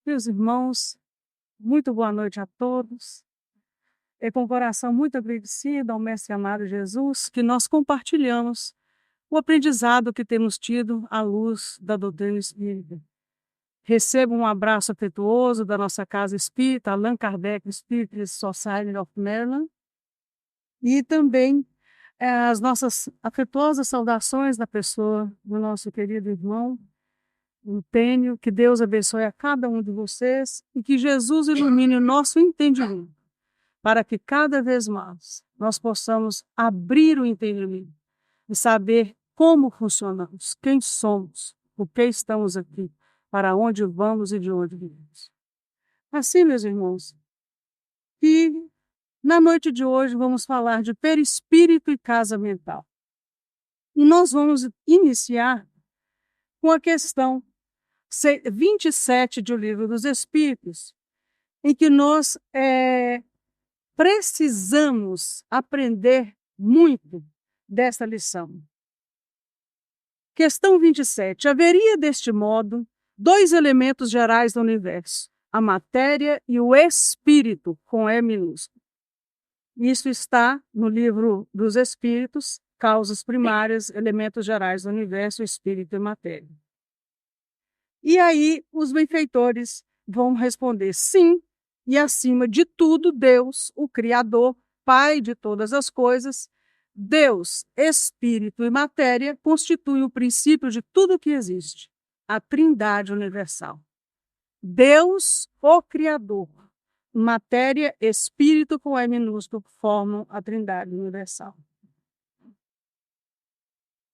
Meus irmãos, muito boa noite a todos. É com o coração muito agradecido ao Mestre amado Jesus que nós compartilhamos o aprendizado que temos tido à luz da doutrina espírita. Recebo um abraço afetuoso da nossa casa espírita, Allan Kardec Spirit Society of Maryland, e também as nossas afetuosas saudações da pessoa do nosso querido irmão Tênio. Que Deus abençoe a cada um de vocês e que Jesus ilumine o nosso entendimento, para que cada vez mais nós possamos abrir o entendimento e saber como funcionamos, quem somos, por que estamos aqui, para onde vamos e de onde viemos. Assim, meus irmãos, que na noite de hoje vamos falar de perispírito e casa mental. E nós vamos iniciar com a questão 27 do Livro dos Espíritos, em que nós precisamos aprender muito dessa lição. Questão 27. Haveria, deste modo, dois elementos gerais do universo, a matéria e o espírito, com E minúsculo. Isso está no Livro dos Espíritos, Causas Primárias, Elementos Gerais do Universo, Espírito e Matéria. E aí os benfeitores vão responder sim, e acima de tudo, Deus, o Criador, Pai de todas as coisas, Deus, Espírito e Matéria constituem o princípio de tudo que existe, a Trindade Universal. Deus, o Criador, matéria, espírito com E minúsculo, formam a Trindade Universal.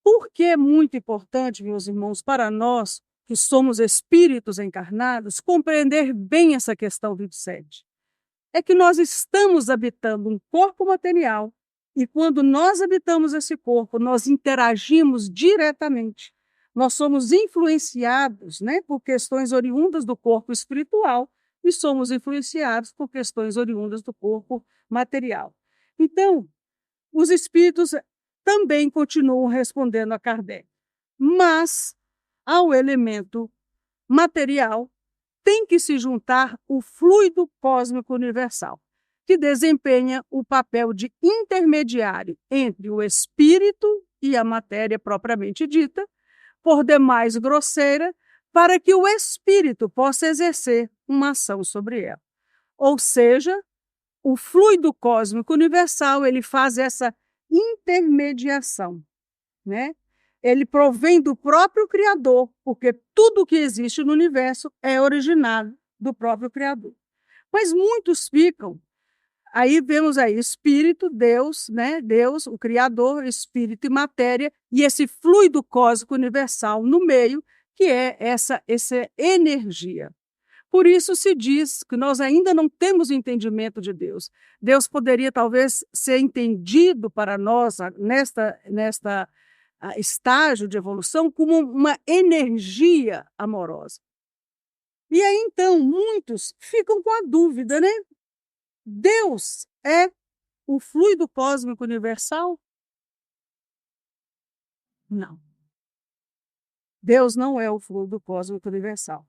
Por que é muito importante, meus irmãos, para nós, que somos espíritos encarnados, compreender bem essa questão 27? É que nós estamos habitando um corpo material e quando nós habitamos esse corpo, nós interagimos diretamente. Nós somos influenciados, por questões oriundas do corpo espiritual e somos influenciados por questões oriundas do corpo material. Então, os espíritos também continuam respondendo a Kardec. Mas, ao elemento material, tem que se juntar o fluido cósmico universal, que desempenha o papel de intermediário entre o espírito e a matéria propriamente dita, por demais grosseira, para que o espírito possa exercer uma ação sobre ela. Ou seja, o fluido cósmico universal, ele faz essa intermediação, Ele provém do próprio Criador, porque tudo que existe no universo é originado do próprio Criador. Mas muitos ficam, aí vemos aí Espírito, Deus, Deus, o Criador, Espírito e matéria, e esse fluido cósmico universal no meio, que é essa energia. Por isso se diz que nós ainda não temos entendimento de Deus. Deus poderia talvez ser entendido para nós nesta estágio de evolução como uma energia amorosa. E aí então muitos ficam com a dúvida, Deus é o fluido cósmico universal? Não. Deus não é o fluido cósmico universal.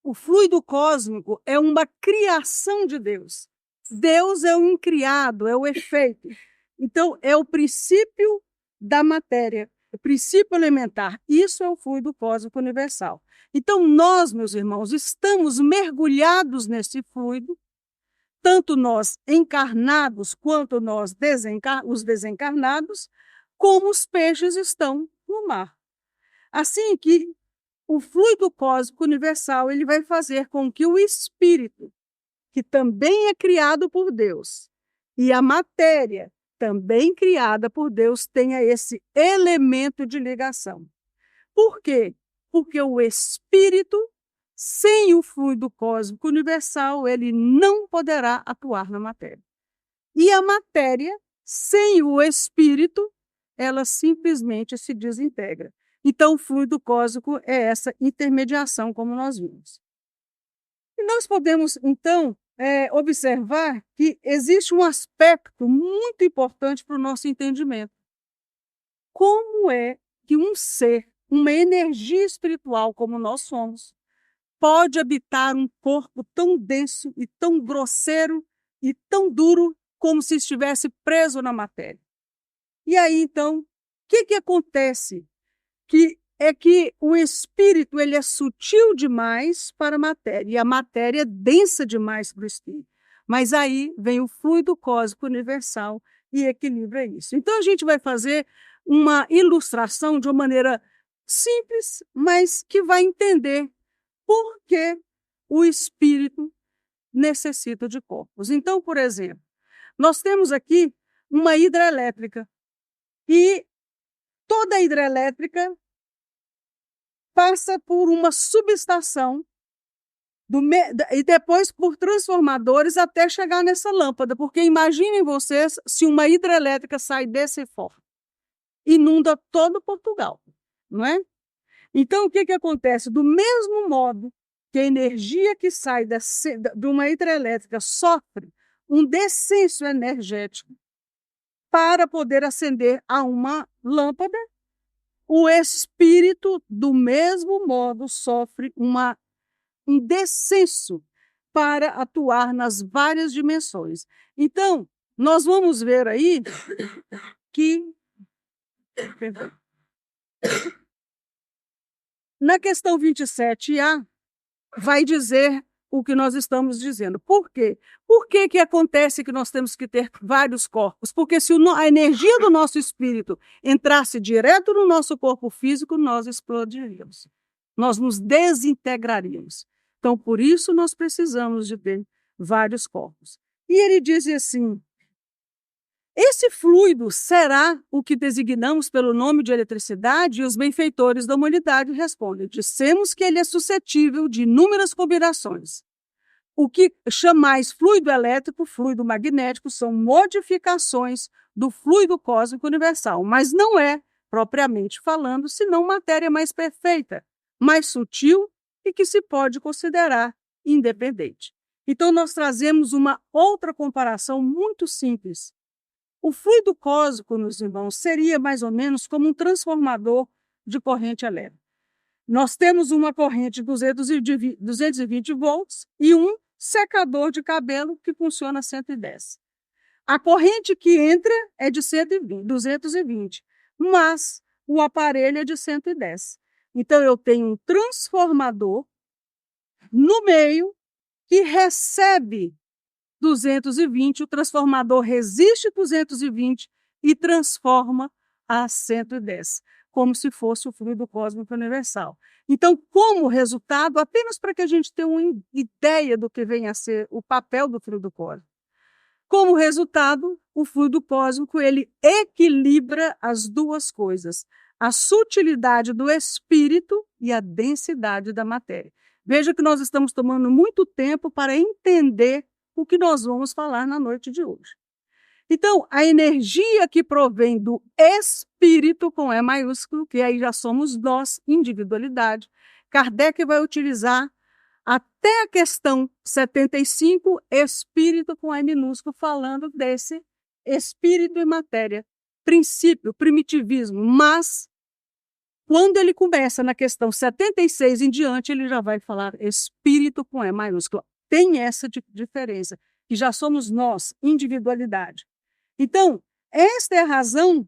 O fluido cósmico é uma criação de Deus. Deus é o incriado, é o efeito. Então, é o princípio da matéria, o princípio elementar. Isso é o fluido cósmico universal. Então, nós, meus irmãos, estamos mergulhados nesse fluido, tanto nós encarnados quanto nós os desencarnados, como os peixes estão no mar. Assim que o fluido cósmico universal ele vai fazer com que o espírito, que também é criado por Deus, e a matéria, também criada por Deus, tenha esse elemento de ligação. Por quê? Porque o espírito, sem o fluido cósmico universal, ele não poderá atuar na matéria. E a matéria, sem o espírito, ela simplesmente se desintegra. Então, o fluido cósmico é essa intermediação, como nós vimos. E nós podemos, então, observar que existe um aspecto muito importante para o nosso entendimento. Como é que um ser, uma energia espiritual como nós somos, pode habitar um corpo tão denso e tão grosseiro e tão duro como se estivesse preso na matéria. E aí, então, o que acontece? Que o espírito ele é sutil demais para a matéria, e a matéria é densa demais para o espírito. Mas aí vem o fluido cósmico universal e equilibra isso. Então, a gente vai fazer uma ilustração de uma maneira simples, mas que vai entender por que o espírito necessita de corpos. Então, por exemplo, nós temos aqui uma hidrelétrica, e toda hidrelétrica passa por uma subestação e depois por transformadores até chegar nessa lâmpada, porque imaginem vocês se uma hidrelétrica sai desse forno, inunda todo Portugal, não é? Então, o que acontece? Do mesmo modo que a energia que sai de uma hidrelétrica sofre um descenso energético para poder acender a uma lâmpada, o espírito, do mesmo modo, sofre um descenso para atuar nas várias dimensões. Então, nós vamos ver aí que na questão 27A vai dizer o que nós estamos dizendo. Por quê? Por que acontece que nós temos que ter vários corpos? Porque se a energia do nosso espírito entrasse direto no nosso corpo físico, nós explodiríamos. Nós nos desintegraríamos. Então, por isso, nós precisamos de ter vários corpos. E ele diz assim: esse fluido será o que designamos pelo nome de eletricidade? E os benfeitores da humanidade respondem: dissemos que ele é suscetível de inúmeras combinações. O que chamais fluido elétrico, fluido magnético, são modificações do fluido cósmico universal, mas não é, propriamente falando, senão matéria mais perfeita, mais sutil e que se pode considerar independente. Então, nós trazemos uma outra comparação muito simples. O fluido cósmico, meus irmãos, seria mais ou menos como um transformador de corrente elétrica. Nós temos uma corrente de 220 volts e um secador de cabelo que funciona a 110. A corrente que entra é de 220, mas o aparelho é de 110. Então, eu tenho um transformador no meio que recebe 220, o transformador resiste 220 e transforma a 110, como se fosse o fluido cósmico universal. Então, como resultado, apenas para que a gente tenha uma ideia do que vem a ser o papel do fluido cósmico, como resultado, o fluido cósmico ele equilibra as duas coisas, a sutilidade do espírito e a densidade da matéria. Veja que nós estamos tomando muito tempo para entender o que nós vamos falar na noite de hoje. Então, a energia que provém do espírito, com E maiúsculo, que aí já somos nós, individualidade, Kardec vai utilizar até a questão 75, espírito com E minúsculo, falando desse espírito e matéria, princípio, primitivismo, mas quando ele começa na questão 76 em diante, ele já vai falar espírito com E maiúsculo. Tem essa diferença, que já somos nós, individualidade. Então, esta é a razão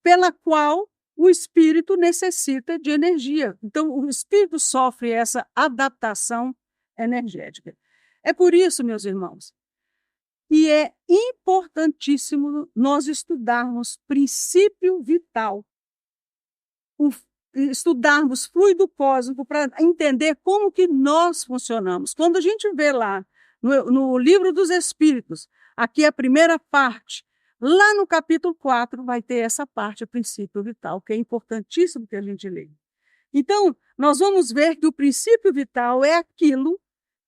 pela qual o espírito necessita de energia. Então, o espírito sofre essa adaptação energética. É por isso, meus irmãos, que é importantíssimo nós estudarmos princípio vital, estudarmos fluido cósmico para entender como que nós funcionamos. Quando a gente vê lá no Livro dos Espíritos, aqui a primeira parte, lá no capítulo 4 vai ter essa parte, o princípio vital, que é importantíssimo que a gente leia. Então, nós vamos ver que o princípio vital é aquilo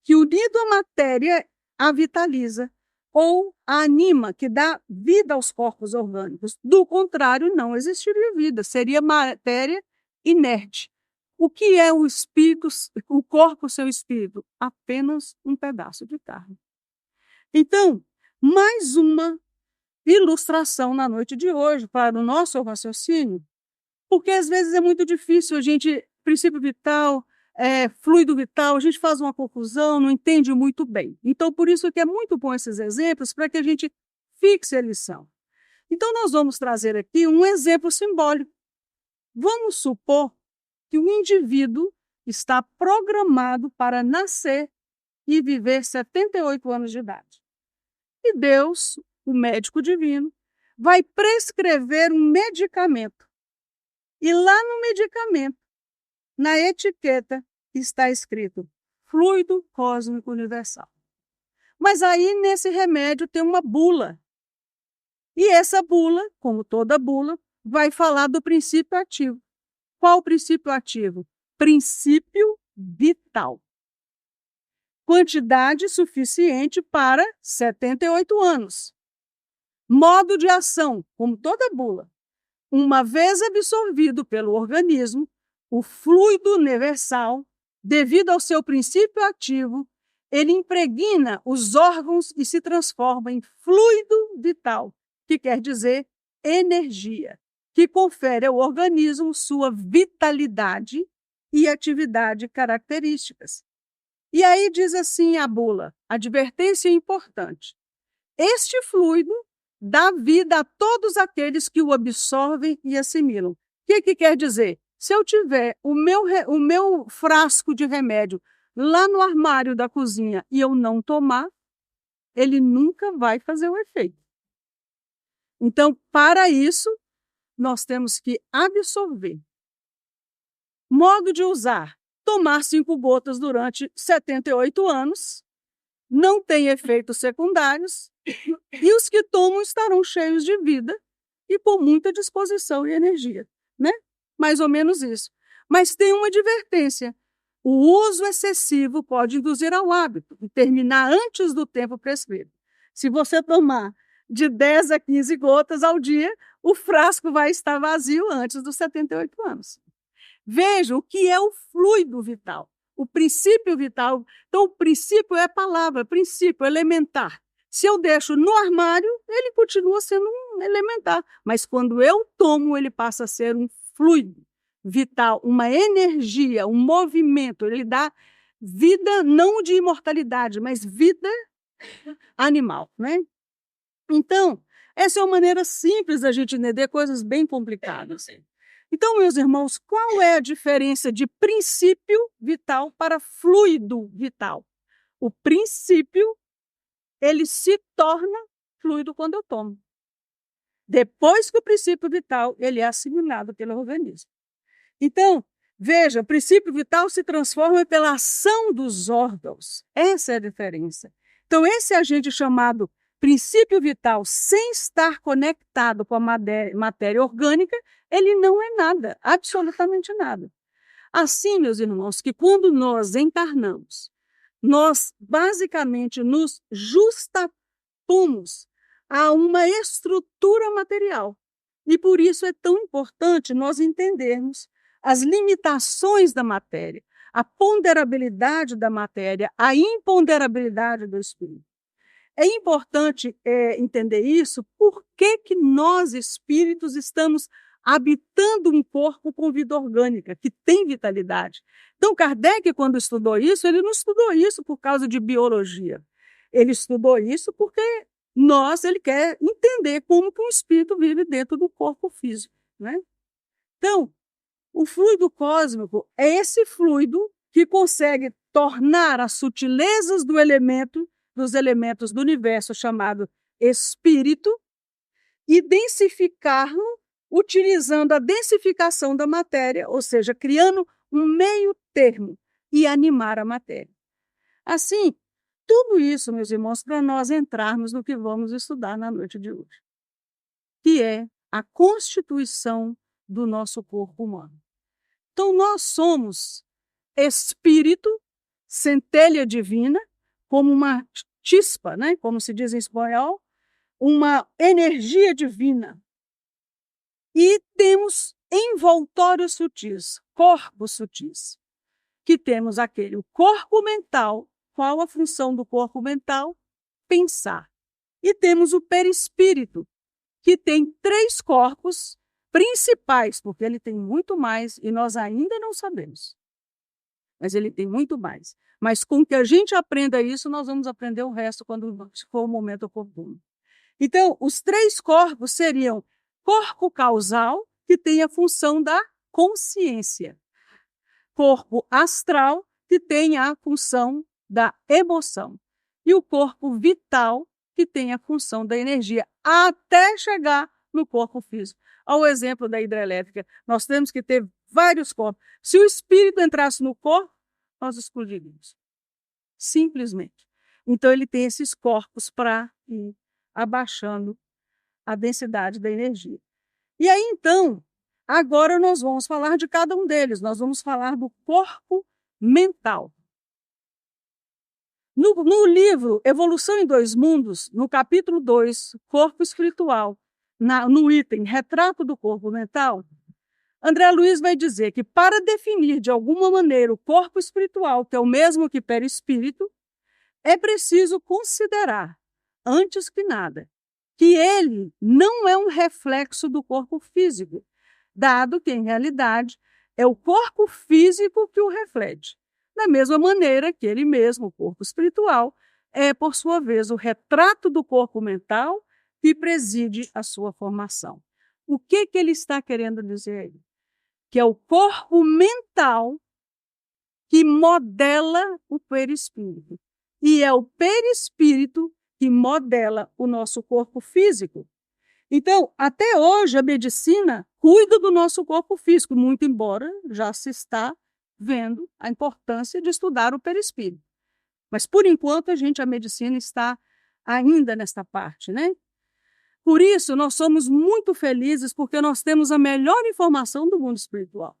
que, unido à matéria, a vitaliza ou a anima, que dá vida aos corpos orgânicos. Do contrário, não existiria vida, seria matéria inerte. O que é o espírito, o corpo, seu espírito? Apenas um pedaço de carne. Então, mais uma ilustração na noite de hoje para o nosso raciocínio, porque às vezes é muito difícil a gente, princípio vital, fluido vital, a gente faz uma confusão, não entende muito bem. Então, por isso que é muito bom esses exemplos, para que a gente fixe a lição. Então, nós vamos trazer aqui um exemplo simbólico. Vamos supor que o indivíduo está programado para nascer e viver 78 anos de idade. E Deus, o médico divino, vai prescrever um medicamento. E lá no medicamento, na etiqueta, está escrito fluido cósmico universal. Mas aí, nesse remédio, tem uma bula. E essa bula, como toda bula, vai falar do princípio ativo. Qual o princípio ativo? Princípio vital. Quantidade suficiente para 78 anos. Modo de ação, como toda bula. Uma vez absorvido pelo organismo, o fluido universal, devido ao seu princípio ativo, ele impregna os órgãos e se transforma em fluido vital, que quer dizer energia, que confere ao organismo sua vitalidade e atividade características. E aí diz assim a bula, advertência importante. Este fluido dá vida a todos aqueles que o absorvem e assimilam. O que quer dizer? Se eu tiver o meu frasco de remédio lá no armário da cozinha e eu não tomar, ele nunca vai fazer o efeito. Então, para isso, nós temos que absorver. Modo de usar: tomar 5 gotas durante 78 anos, não tem efeitos secundários, e os que tomam estarão cheios de vida e com muita disposição e energia, né? Mais ou menos isso. Mas tem uma advertência. O uso excessivo pode induzir ao hábito e terminar antes do tempo prescrito. Se você tomar de 10 a 15 gotas ao dia, o frasco vai estar vazio antes dos 78 anos. Veja o que é o fluido vital, o princípio vital. Então, o princípio é a palavra, princípio elementar. Se eu deixo no armário, ele continua sendo um elementar. Mas quando eu tomo, ele passa a ser um fluido vital, uma energia, um movimento. Ele dá vida, não de imortalidade, mas vida animal, né? Então, essa é uma maneira simples da gente entender coisas bem complicadas. Então, meus irmãos, qual é a diferença de princípio vital para fluido vital? O princípio, ele se torna fluido quando eu tomo. Depois que o princípio vital, ele é assimilado pelo organismo. Então, veja, o princípio vital se transforma pela ação dos órgãos. Essa é a diferença. Então, esse agente chamado princípio vital, sem estar conectado com a matéria orgânica, ele não é nada, absolutamente nada. Assim, meus irmãos, que quando nós encarnamos, nós basicamente nos justapomos a uma estrutura material. E por isso é tão importante nós entendermos as limitações da matéria, a ponderabilidade da matéria, a imponderabilidade do espírito. É importante entender isso, por que nós, espíritos, estamos habitando um corpo com vida orgânica, que tem vitalidade. Então, Kardec, quando estudou isso, ele não estudou isso por causa de biologia. Ele estudou isso porque ele quer entender como que um espírito vive dentro do corpo físico, né? Então, o fluido cósmico é esse fluido que consegue tornar as sutilezas dos elementos do universo chamado espírito e densificá-lo utilizando a densificação da matéria, ou seja, criando um meio termo e animar a matéria. Assim, tudo isso, meus irmãos, para nós entrarmos no que vamos estudar na noite de hoje, que é a constituição do nosso corpo humano. Então, nós somos espírito, centelha divina, como uma chispa, né? Como se diz em espanhol, uma energia divina. E temos envoltórios sutis, corpos sutis, que temos o corpo mental. Qual a função do corpo mental? Pensar. E temos o perispírito, que tem 3 corpos principais, porque ele tem muito mais e nós ainda não sabemos. mas ele tem muito mais. Mas com que a gente aprenda isso, nós vamos aprender o resto quando for o momento oportuno. Então, os 3 corpos seriam corpo causal, que tem a função da consciência. Corpo astral, que tem a função da emoção. E o corpo vital, que tem a função da energia, até chegar no corpo físico. Ao exemplo da hidrelétrica, nós temos que ter vários corpos. Se o espírito entrasse no corpo, nós explodiríamos. Simplesmente. Então, ele tem esses corpos para ir abaixando a densidade da energia. E aí, então, agora nós vamos falar de cada um deles. Nós vamos falar do corpo mental. No livro Evolução em Dois Mundos, no capítulo 2, Corpo Espiritual, no item Retrato do Corpo Mental, André Luiz vai dizer que para definir de alguma maneira o corpo espiritual, que é o mesmo que perispírito, é preciso considerar, antes que nada, que ele não é um reflexo do corpo físico, dado que, em realidade, é o corpo físico que o reflete. Da mesma maneira que ele mesmo, o corpo espiritual, é, por sua vez, o retrato do corpo mental que preside a sua formação. O que ele está querendo dizer aí? Que é o corpo mental que modela o perispírito. E é o perispírito que modela o nosso corpo físico. Então, até hoje, a medicina cuida do nosso corpo físico, muito embora já se está vendo a importância de estudar o perispírito. Mas, por enquanto, a medicina está ainda nesta parte, né? Por isso, nós somos muito felizes porque nós temos a melhor informação do mundo espiritual.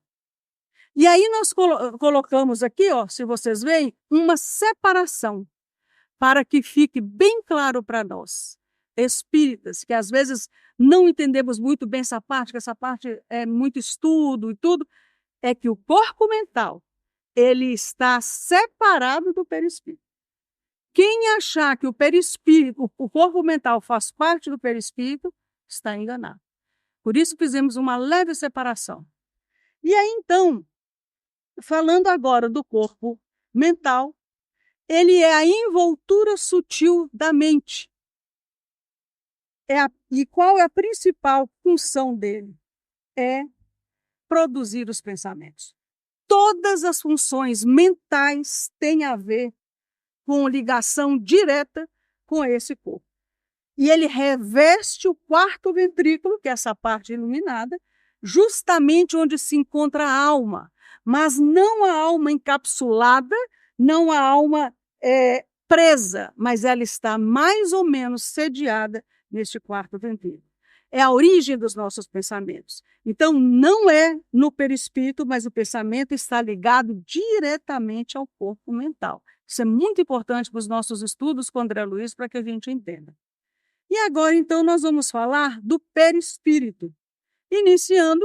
E aí nós colocamos aqui, ó, se vocês veem, uma separação para que fique bem claro para nós, espíritas, que às vezes não entendemos muito bem essa parte, que essa parte é muito estudo e tudo, é que o corpo mental, ele está separado do perispírito. Quem achar que o perispírito, o corpo mental faz parte do perispírito, está enganado. Por isso fizemos uma leve separação. E aí, então, falando agora do corpo mental, ele é a envoltura sutil da mente. E qual é a principal função dele? É produzir os pensamentos. Todas as funções mentais têm a ver com ligação direta com esse corpo. E ele reveste o 4º ventrículo, que é essa parte iluminada, justamente onde se encontra a alma, mas não a alma encapsulada, não a alma presa, mas ela está mais ou menos sediada neste 4º ventrículo. É a origem dos nossos pensamentos. Então, não é no perispírito, mas o pensamento está ligado diretamente ao corpo mental. Isso é muito importante para os nossos estudos com André Luiz, para que a gente entenda. E agora, então, nós vamos falar do perispírito, iniciando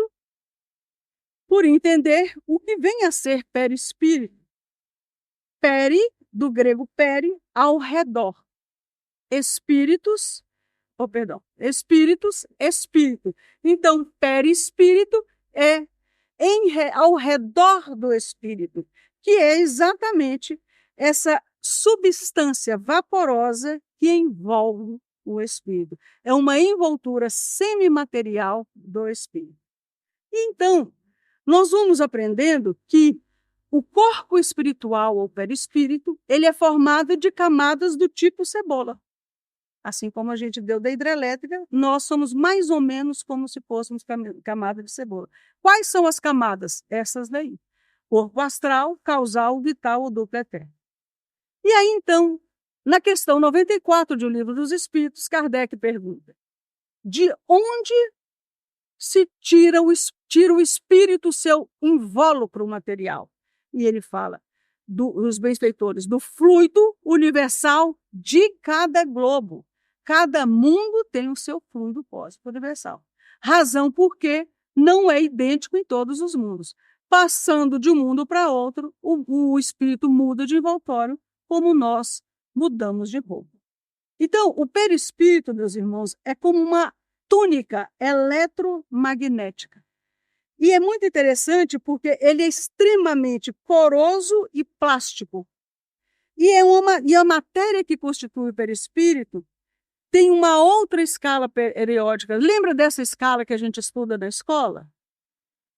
por entender o que vem a ser perispírito. Peri, do grego peri, ao redor. Espíritos, espírito. Então, perispírito é ao redor do espírito, que é exatamente essa substância vaporosa que envolve o espírito. É uma envoltura semimaterial do espírito. Então, nós vamos aprendendo que o corpo espiritual ou perispírito, ele é formado de camadas do tipo cebola. Assim como a gente deu da hidrelétrica, nós somos mais ou menos como se fôssemos camada de cebola. Quais são as camadas? Essas daí. Corpo astral, causal, vital ou duplo eterno. E aí, então, na questão 94 de O Livro dos Espíritos, Kardec pergunta: de onde se tira o espírito seu invólucro material? E ele fala, os benfeitores, do fluido universal de cada globo. Cada mundo tem o seu fluido cósmico universal. Razão por que não é idêntico em todos os mundos. Passando de um mundo para outro, o espírito muda de envoltório, como nós mudamos de roupa. Então, o perispírito, meus irmãos, é como uma túnica eletromagnética. E é muito interessante porque ele é extremamente poroso e plástico. E a matéria que constitui o perispírito tem uma outra escala periódica. Lembra dessa escala que a gente estuda na escola?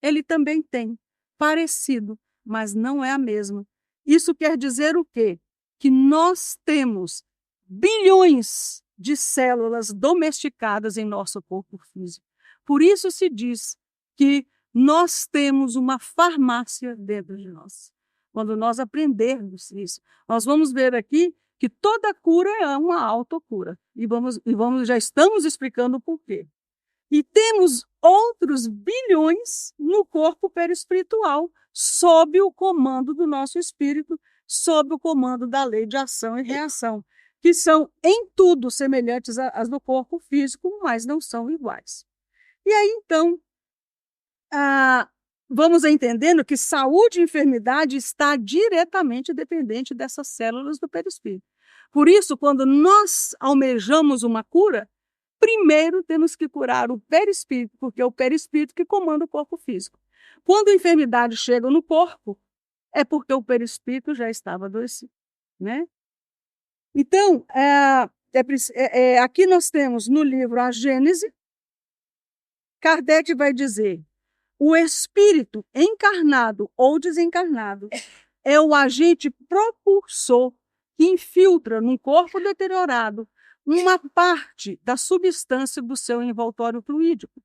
Ele também tem, parecido, mas não é a mesma. Isso quer dizer o quê? Que nós temos bilhões de células domesticadas em nosso corpo físico. Por isso se diz que nós temos uma farmácia dentro de nós. Quando nós aprendermos isso, nós vamos ver aqui que toda cura é uma autocura. Já estamos explicando o porquê. E temos outros bilhões no corpo perispiritual, sob o comando do nosso espírito, sob o comando da lei de ação e reação, que são em tudo semelhantes às do corpo físico, mas não são iguais. E aí, então, vamos entendendo que saúde e enfermidade está diretamente dependente dessas células do perispírito. Por isso, quando nós almejamos uma cura, primeiro temos que curar o perispírito, porque é o perispírito que comanda o corpo físico. Quando a enfermidade chega no corpo, é porque o perispírito já estava adoecido, né? Então, aqui nós temos no livro A Gênese, Kardec vai dizer: o espírito encarnado ou desencarnado é o agente propulsor que infiltra num corpo deteriorado uma parte da substância do seu envoltório fluídico.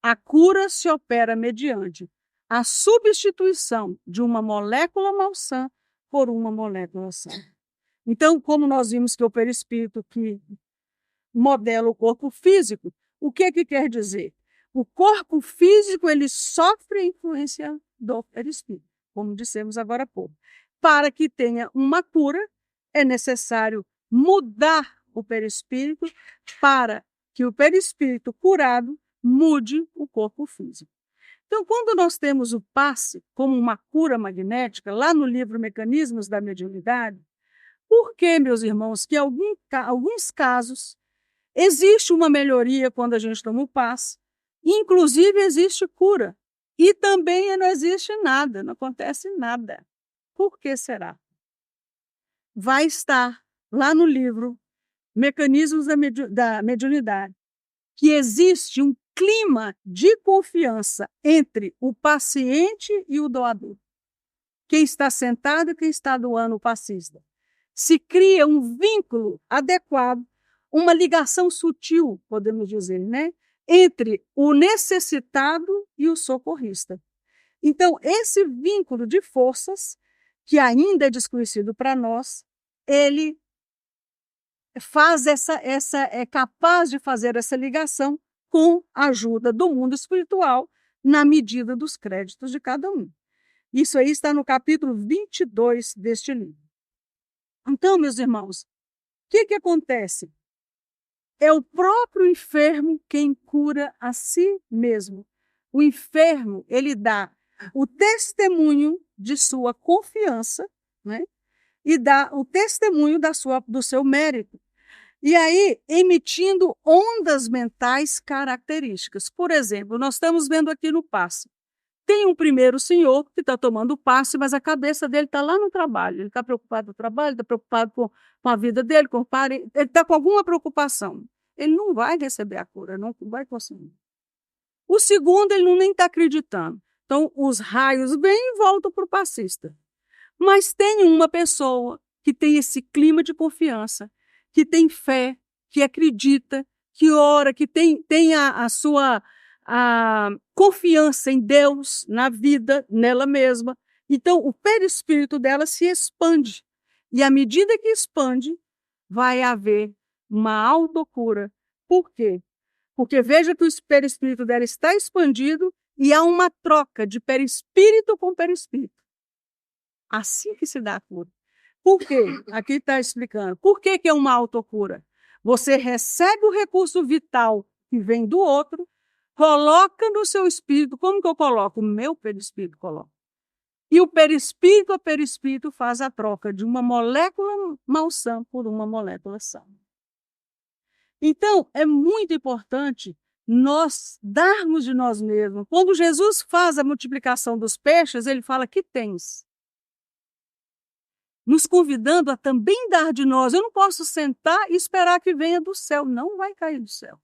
A cura se opera mediante a substituição de uma molécula malsã por uma molécula sã. Então, como nós vimos que é o perispírito que modela o corpo físico, o que quer dizer? O corpo físico ele sofre a influência do perispírito, como dissemos agora há pouco. Para que tenha uma cura, é necessário mudar o perispírito para que o perispírito curado mude o corpo físico. Então, quando nós temos o passe como uma cura magnética, lá no livro Mecanismos da Mediunidade, por que, meus irmãos, que em alguns casos existe uma melhoria quando a gente toma o passe, inclusive existe cura, e também não existe nada, não acontece nada. Por que será? Vai estar lá no livro Mecanismos da Mediunidade, que existe um clima de confiança entre o paciente e o doador. Quem está sentado e quem está doando o passista. Se cria um vínculo adequado, uma ligação sutil, podemos dizer, né? Entre o necessitado e o socorrista. Então, esse vínculo de forças, que ainda é desconhecido para nós, ele é capaz de fazer essa ligação com a ajuda do mundo espiritual na medida dos créditos de cada um. Isso aí está no capítulo 22 deste livro. Então, meus irmãos, o que acontece? É o próprio enfermo quem cura a si mesmo. O enfermo, ele dá o testemunho de sua confiança, né? E dá o testemunho do seu mérito. E aí, emitindo ondas mentais características. Por exemplo, nós estamos vendo aqui no passe. Tem um primeiro senhor que está tomando passe, mas a cabeça dele está lá no trabalho. Ele está preocupado com o trabalho, está preocupado com a vida dele, com o parente. Ele está com alguma preocupação. Ele não vai receber a cura, não vai conseguir. O segundo, ele nem está acreditando. Então, os raios vêm e voltam para o passista. Mas tem uma pessoa que tem esse clima de confiança, que tem fé, que acredita, que ora, que tem a sua confiança em Deus, na vida, nela mesma. Então, o perispírito dela se expande. E à medida que expande, vai haver uma autocura. Por quê? Porque veja que o perispírito dela está expandido e há uma troca de perispírito com perispírito. Assim que se dá a cura. Por quê? Aqui está explicando. Por que é uma autocura? Você recebe o recurso vital que vem do outro, coloca no seu espírito. Como que eu coloco? O meu perispírito coloca. E o perispírito a perispírito faz a troca de uma molécula malsã por uma molécula sã. Então, é muito importante nós darmos de nós mesmos. Quando Jesus faz a multiplicação dos peixes, ele fala: que tens? Nos convidando a também dar de nós. Eu não posso sentar e esperar que venha do céu. Não vai cair do céu.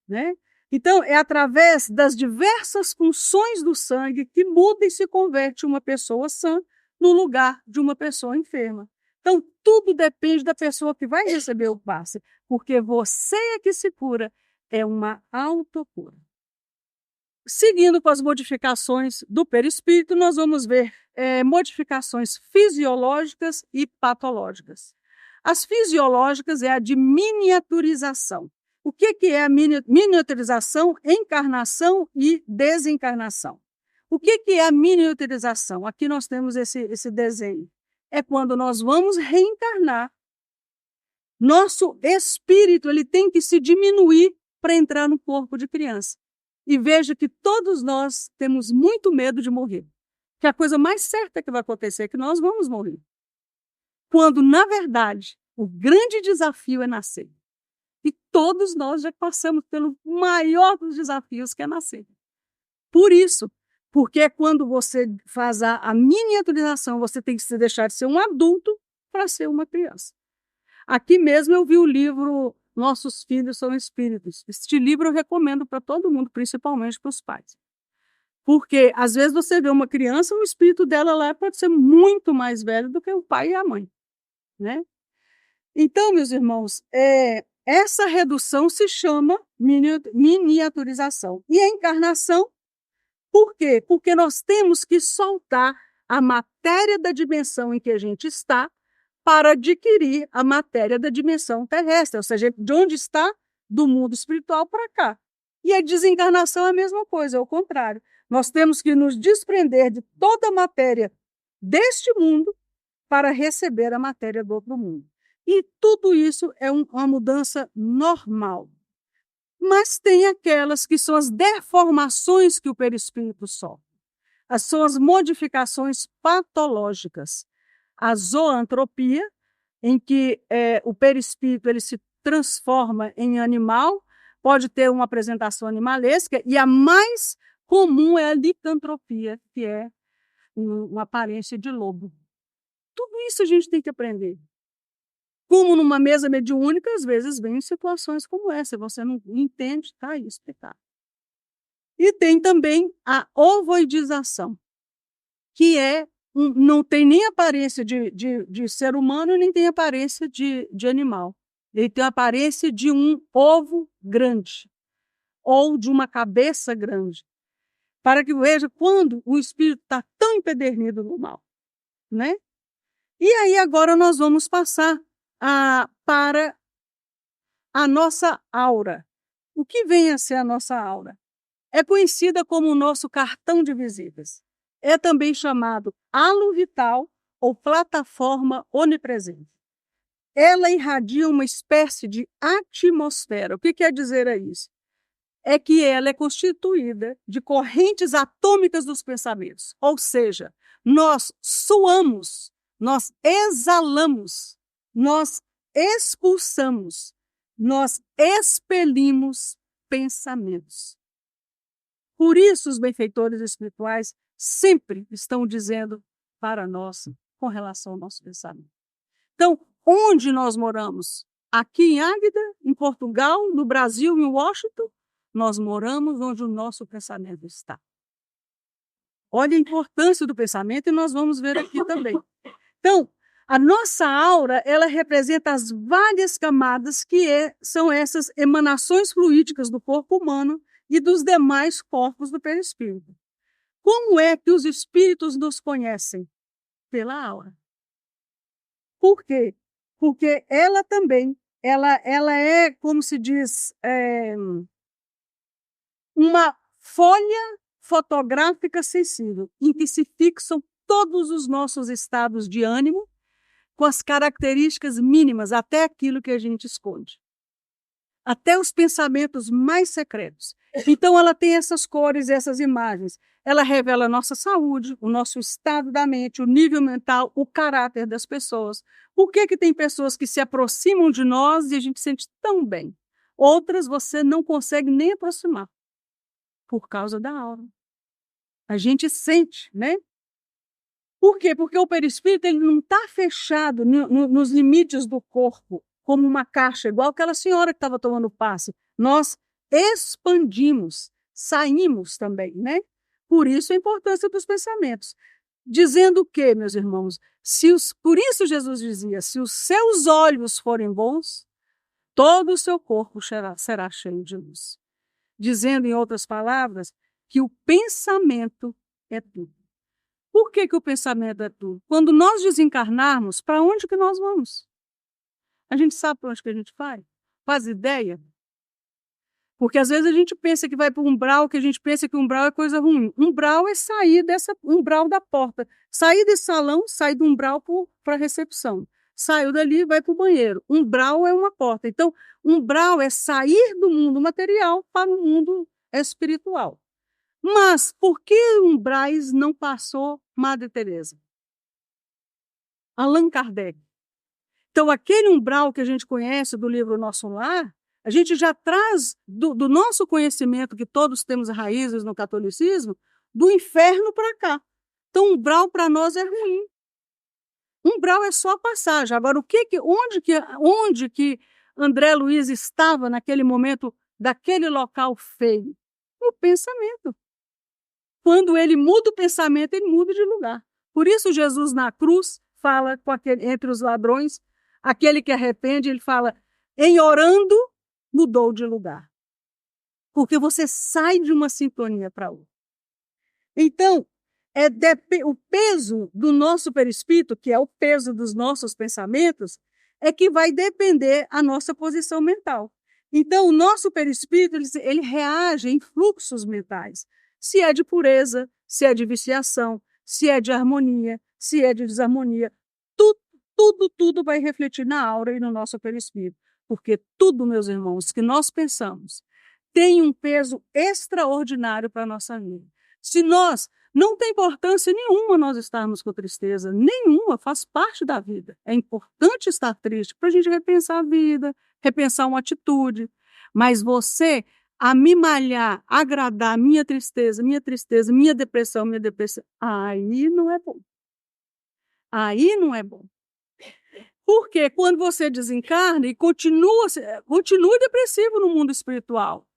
Né? Então, é através das diversas funções do sangue que muda e se converte uma pessoa sã no lugar de uma pessoa enferma. Então, tudo depende da pessoa que vai receber o passe, porque você é que se cura, é uma autocura. Seguindo com as modificações do perispírito, nós vamos ver modificações fisiológicas e patológicas. As fisiológicas é a de miniaturização. O que é a miniaturização? Encarnação e desencarnação. O que é a miniaturização? Aqui nós temos esse desenho. É quando nós vamos reencarnar. Nosso espírito ele tem que se diminuir para entrar no corpo de criança. E veja que todos nós temos muito medo de morrer. Que a coisa mais certa que vai acontecer é que nós vamos morrer. Quando, na verdade, o grande desafio é nascer. E todos nós já passamos pelo maior dos desafios, que é nascer. Por isso, porque é quando você faz a miniaturização, você tem que se deixar de ser um adulto para ser uma criança. Aqui mesmo eu vi o livro Nossos Filhos São Espíritos. Este livro eu recomendo para todo mundo, principalmente para os pais. Porque, às vezes, você vê uma criança, o espírito dela lá pode ser muito mais velho do que o pai e a mãe. Né? Então, meus irmãos, essa redução se chama miniaturização. E a encarnação, por quê? Porque nós temos que soltar a matéria da dimensão em que a gente está para adquirir a matéria da dimensão terrestre, ou seja, de onde está, do mundo espiritual para cá. E a desencarnação é a mesma coisa, é o contrário. Nós temos que nos desprender de toda a matéria deste mundo para receber a matéria do outro mundo. E tudo isso é uma mudança normal. Mas tem aquelas que são as deformações que o perispírito sofre. São as modificações patológicas. A zoantropia, em que o perispírito ele se transforma em animal, pode ter uma apresentação animalesca, e a mais comum é a licantropia, que é uma aparência de lobo. Tudo isso a gente tem que aprender. Como numa mesa mediúnica, às vezes vem situações como essa, você não entende, está aí explicado. E tem também a ovoidização, que não tem nem aparência de ser humano e nem tem aparência de animal. Ele tem a aparência de um ovo grande ou de uma cabeça grande. Para que veja quando o espírito está tão empedernido no mal. Né? E aí agora nós vamos passar para a nossa aura. O que vem a ser a nossa aura? É conhecida como o nosso cartão de visitas. É também chamado halo vital ou plataforma onipresente. Ela irradia uma espécie de atmosfera. O que quer dizer isso? É que ela é constituída de correntes atômicas dos pensamentos. Ou seja, nós suamos, nós exalamos, nós expulsamos, nós expelimos pensamentos. Por isso os benfeitores espirituais sempre estão dizendo para nós com relação ao nosso pensamento. Então, onde nós moramos? Aqui em Águeda, em Portugal, no Brasil, em Washington, nós moramos onde o nosso pensamento está. Olha a importância do pensamento e nós vamos ver aqui também. Então, a nossa aura, ela representa as várias camadas que são essas emanações fluídicas do corpo humano e dos demais corpos do perispírito. Como é que os espíritos nos conhecem? Pela aura. Por quê? Porque ela também, ela é, como se diz, uma folha fotográfica sensível, em que se fixam todos os nossos estados de ânimo, com as características mínimas, até aquilo que a gente esconde. Até os pensamentos mais secretos. Então, ela tem essas cores, essas imagens. Ela revela a nossa saúde, o nosso estado da mente, o nível mental, o caráter das pessoas. Por que tem pessoas que se aproximam de nós e a gente se sente tão bem? Outras você não consegue nem aproximar, por causa da aura. A gente sente, né? Por quê? Porque o perispírito ele não está fechado nos limites do corpo, como uma caixa, igual aquela senhora que estava tomando passe. Nós expandimos, saímos também, né? Por isso a importância dos pensamentos. Dizendo o quê, meus irmãos? Por isso Jesus dizia, se os seus olhos forem bons, todo o seu corpo será cheio de luz. Dizendo, em outras palavras, que o pensamento é tudo. Por que o pensamento é tudo? Quando nós desencarnarmos, para onde que nós vamos? A gente sabe para onde que a gente vai? Faz ideia? Porque às vezes a gente pensa que vai para um umbral, que a gente pensa que o umbral é coisa ruim. Umbral é sair dessa umbral da porta. Sair desse salão, sair do umbral para a recepção. Saiu dali, vai para o banheiro. Umbral é uma porta. Então, umbral é sair do mundo material para o mundo espiritual. Mas por que umbrais não passou Madre Teresa? Allan Kardec. Então, aquele umbral que a gente conhece do livro Nosso Lar, a gente já traz do nosso conhecimento, que todos temos raízes no catolicismo, do inferno para cá. Então, umbral para nós é ruim. Umbral é só a passagem. Agora, onde que André Luiz estava naquele momento daquele local feio? No pensamento. Quando ele muda o pensamento, ele muda de lugar. Por isso, Jesus na cruz fala entre os ladrões, aquele que arrepende, ele fala, em orando, mudou de lugar. Porque você sai de uma sintonia para outra. Então, o peso do nosso perispírito, que é o peso dos nossos pensamentos, é que vai depender a nossa posição mental. Então, o nosso perispírito, ele reage em fluxos mentais. Se é de pureza, se é de viciação, se é de harmonia, se é de desarmonia, tudo vai refletir na aura e no nosso perispírito. Porque tudo, meus irmãos, que nós pensamos tem um peso extraordinário para a nossa vida. Se nós, não tem importância nenhuma nós estarmos com tristeza, nenhuma, faz parte da vida. É importante estar triste para a gente repensar a vida, repensar uma atitude. Mas você, a me malhar, agradar minha tristeza, minha depressão, aí não é bom. Aí não é bom. Porque quando você desencarna e continua depressivo no mundo espiritual,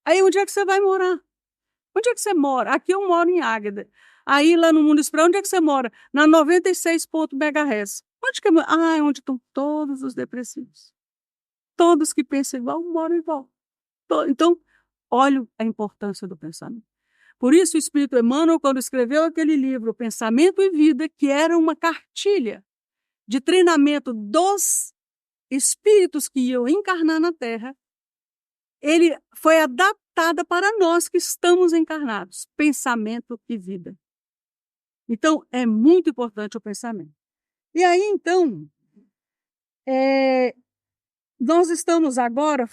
aí onde é que você vai morar? Onde é que você mora? Aqui eu moro em Águeda. Aí lá no mundo espiritual, onde é que você mora? Na 96 MHz. Onde estão todos os depressivos. Todos que pensam igual, moram igual. Então, olha a importância do pensamento. Por isso o Espírito Emmanuel, quando escreveu aquele livro, Pensamento e Vida, que era uma cartilha de treinamento dos espíritos que iam encarnar na Terra, ele foi adaptada para nós que estamos encarnados. Pensamento e vida. Então, é muito importante o pensamento. E aí, então, nós estamos agora,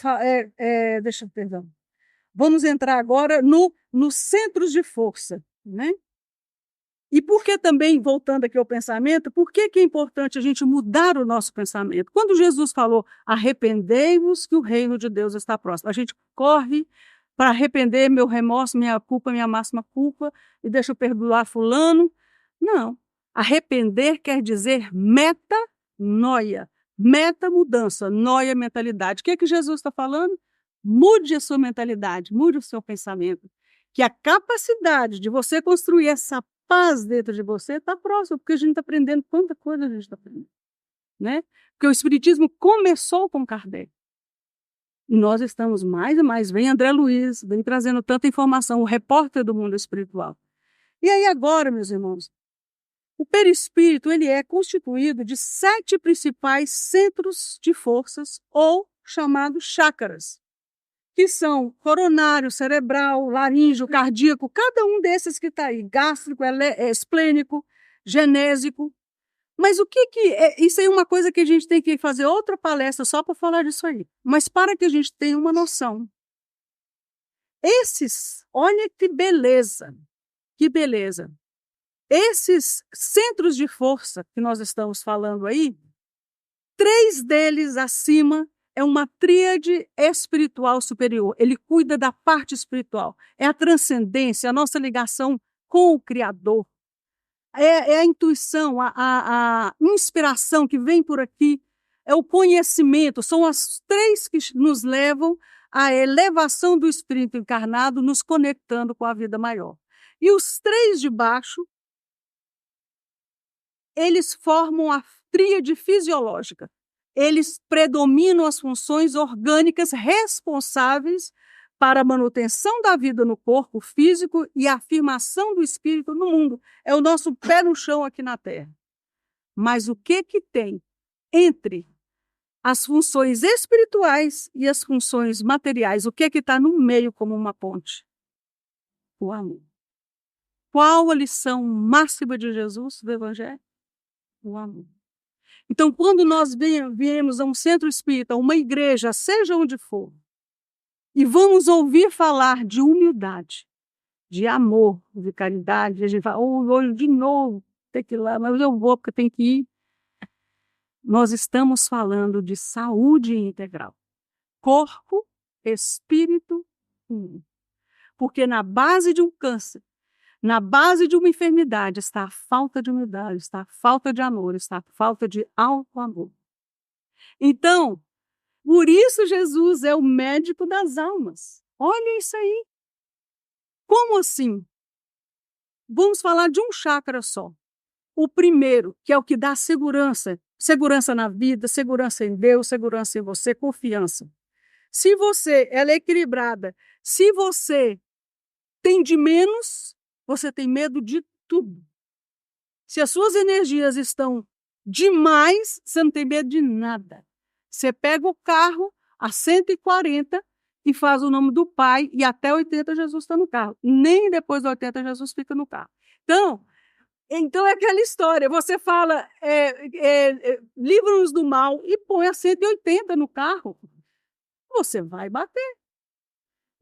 vamos entrar agora nos centros de força, né? E por que também, voltando aqui ao pensamento, por que é importante a gente mudar o nosso pensamento? Quando Jesus falou, arrependei-vos que o reino de Deus está próximo, a gente corre para arrepender meu remorso, minha culpa, minha máxima culpa, e deixa eu perdoar fulano. Não. Arrepender quer dizer metanoia. Meta, mudança. Noia, mentalidade. O que Jesus está falando? Mude a sua mentalidade, mude o seu pensamento. Que a capacidade de você construir essa paz dentro de você está próxima, porque a gente está aprendendo quanta coisa a gente está aprendendo. Né? Porque o Espiritismo começou com Kardec. E nós estamos mais e mais. Vem André Luiz, vem trazendo tanta informação, o repórter do mundo espiritual. E aí agora, meus irmãos, o perispírito ele é constituído de 7 principais centros de forças, ou chamados chakras, que são coronário, cerebral, laríngeo, cardíaco, cada um desses que está aí, gástrico, esplênico, genésico. Mas o que é? Isso é uma coisa que a gente tem que fazer outra palestra só para falar disso aí. Mas para que a gente tenha uma noção. Olha que beleza, que beleza. Esses centros de força que nós estamos falando aí, 3 deles acima é uma tríade espiritual superior. Ele cuida da parte espiritual. É a transcendência, a nossa ligação com o Criador. É a intuição, a inspiração que vem por aqui. É o conhecimento. São as três que nos levam à elevação do espírito encarnado, nos conectando com a vida maior. E os três de baixo, eles formam a tríade fisiológica. Eles predominam as funções orgânicas responsáveis para a manutenção da vida no corpo físico e a afirmação do espírito no mundo. É o nosso pé no chão aqui na Terra. Mas o que tem entre as funções espirituais e as funções materiais? O que está no meio como uma ponte? O amor. Qual a lição máxima de Jesus do Evangelho? O amor. Então, quando nós viemos a um centro espírita, uma igreja, seja onde for, e vamos ouvir falar de humildade, de amor, de caridade, a gente fala, olho de novo, tem que ir lá, mas eu vou porque tem que ir. Nós estamos falando de saúde integral. Corpo, espírito, alma. Porque na base de um câncer, na base de uma enfermidade, está a falta de humildade, está a falta de amor, está a falta de auto-amor. Então, por isso Jesus é o médico das almas. Olha isso aí. Como assim? Vamos falar de um chakra só. O primeiro, que é o que dá segurança. Segurança na vida, segurança em Deus, segurança em você, confiança. Se ela é equilibrada, se você tem de menos, você tem medo de tudo. Se as suas energias estão demais, você não tem medo de nada. Você pega o carro a 140 e faz o nome do Pai e até 80 Jesus está no carro. Nem depois de 80 Jesus fica no carro. Então é aquela história. Você fala, livra-nos do mal e põe a 180 no carro. Você vai bater.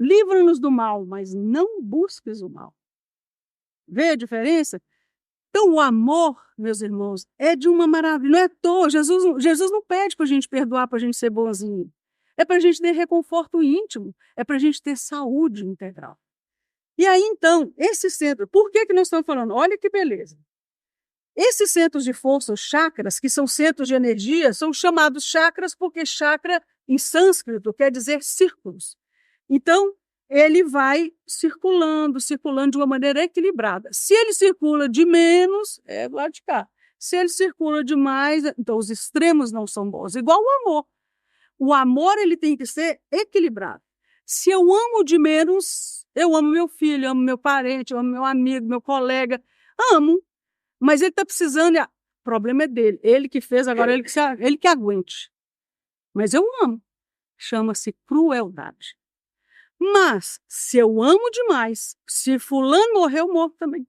Livra-nos do mal, mas não busques o mal. Vê a diferença? Então, o amor, meus irmãos, é de uma maravilha. Não é à toa. Jesus não pede para a gente perdoar, para a gente ser bonzinho. É para a gente ter reconforto íntimo. É para a gente ter saúde integral. E aí, então, esse centro, por que nós estamos falando? Olha que beleza. Esses centros de força, os chakras, que são centros de energia, são chamados chakras porque chakra, em sânscrito, quer dizer círculos. Então, ele vai circulando de uma maneira equilibrada. Se ele circula de menos, é do lado de cá. Se ele circula de mais, então os extremos não são bons. Igual o amor. O amor ele tem que ser equilibrado. Se eu amo de menos, eu amo meu filho, eu amo meu parente, eu amo meu amigo, meu colega. Amo, mas ele está precisando, o problema é dele. Ele que fez, agora ele que aguente. Mas eu amo. Chama-se crueldade. Mas, se eu amo demais, se fulano morrer, eu morro também.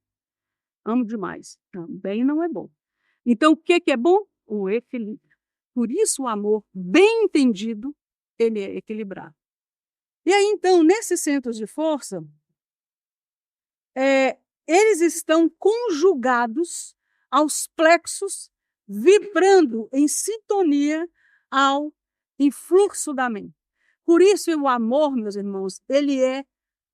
Amo demais. Também não é bom. Então, o que é bom? O equilíbrio. Por isso, o amor, bem entendido, ele é equilibrado. E aí, então, nesses centros de força, eles estão conjugados aos plexos, vibrando em sintonia ao influxo da mente. Por isso, o amor, meus irmãos, ele é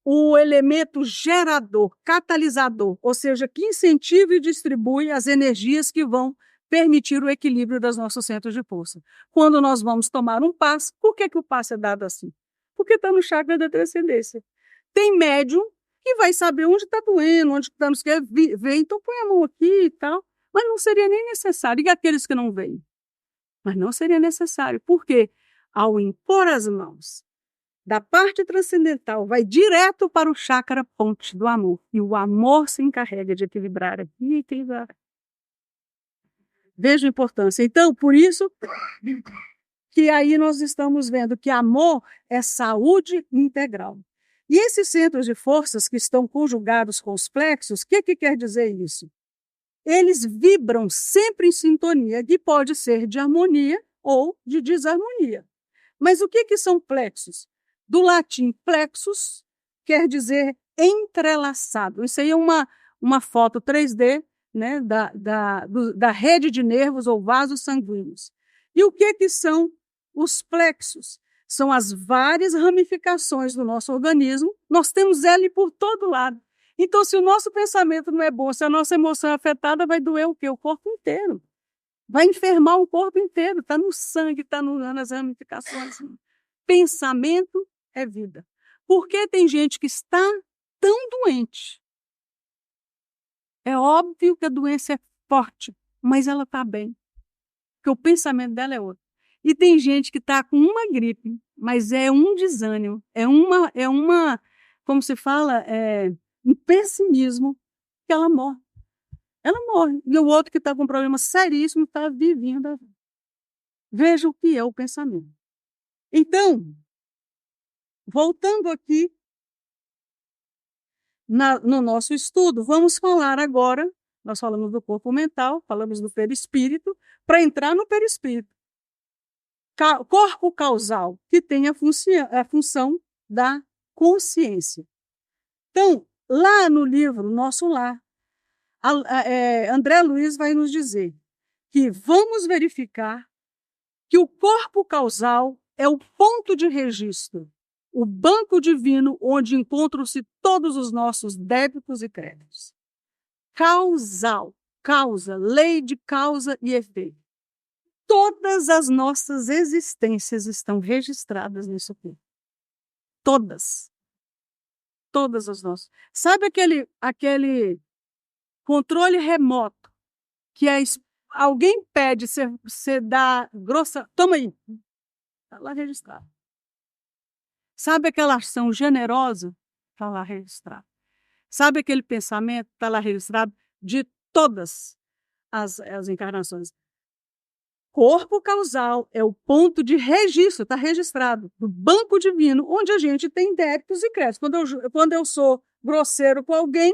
o elemento gerador, catalisador, ou seja, que incentiva e distribui as energias que vão permitir o equilíbrio dos nossos centros de força. Quando nós vamos tomar um passe, por que o passe é dado assim? Porque está no chakra da transcendência. Tem médium que vai saber onde está doendo, onde está, não quer ver, então põe a mão aqui e tal, mas não seria nem necessário. E aqueles que não veem? Mas não seria necessário. Por quê? Ao impor as mãos da parte transcendental, vai direto para o chakra ponte do amor. E o amor se encarrega de equilibrar aqui e equilibrar. Veja a importância. Então, por isso que aí nós estamos vendo que amor é saúde integral. E esses centros de forças que estão conjugados com os plexos, o que quer dizer isso? Eles vibram sempre em sintonia, que pode ser de harmonia ou de desarmonia. Mas o que são plexos? Do latim plexus quer dizer entrelaçado. Isso aí é uma foto 3D, né, da rede de nervos ou vasos sanguíneos. E o que são Os plexos são as várias ramificações do nosso organismo. Nós temos ele por todo lado. Então, se o nosso pensamento não é bom, se a nossa emoção é afetada, vai doer o quê? O corpo inteiro. Vai enfermar o corpo inteiro. Está no sangue, está nas ramificações. Pensamento é vida. Por que tem gente que está tão doente? É óbvio que a doença é forte, mas ela está bem. Porque o pensamento dela é outro. E tem gente que está com uma gripe, mas é um desânimo, como se fala, um pessimismo, que ela morre. Ela morre. E o outro que está com um problema seríssimo está vivendo a vida. Veja o que é o pensamento. Então, voltando aqui no nosso estudo, vamos falar agora, nós falamos do corpo mental, falamos do perispírito, para entrar no perispírito. Corpo causal, que tem a função da consciência. Então, lá no livro Nosso Lar, André Luiz vai nos dizer que vamos verificar que o corpo causal é o ponto de registro, o banco divino onde encontram-se todos os nossos débitos e créditos. Causal, causa, lei de causa e efeito. Todas as nossas existências estão registradas nisso aqui. Todas. Todas as nossas. Sabe aquele controle remoto que alguém pede, você dá grossa... Toma aí. Está lá registrado. Sabe aquela ação generosa? Está lá registrado. Sabe aquele pensamento? Está lá registrado de todas as encarnações. Corpo causal é o ponto de registro, está registrado, do banco divino, onde a gente tem débitos e créditos. Quando eu sou grosseiro com alguém,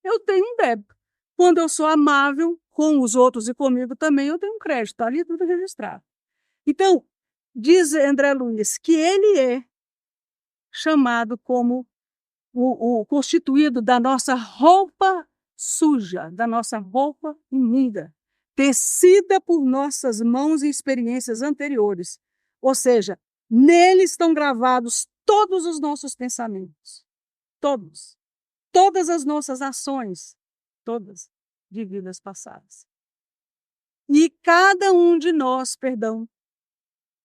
eu tenho um débito. Quando eu sou amável com os outros e comigo também, eu tenho um crédito. Está ali tudo registrado. Então, diz André Luiz que ele é chamado como o constituído da nossa roupa suja, da nossa roupa imunda, tecida por nossas mãos e experiências anteriores. Ou seja, nele estão gravados todos os nossos pensamentos. Todos. Todas as nossas ações. Todas de vidas passadas. E cada um de nós,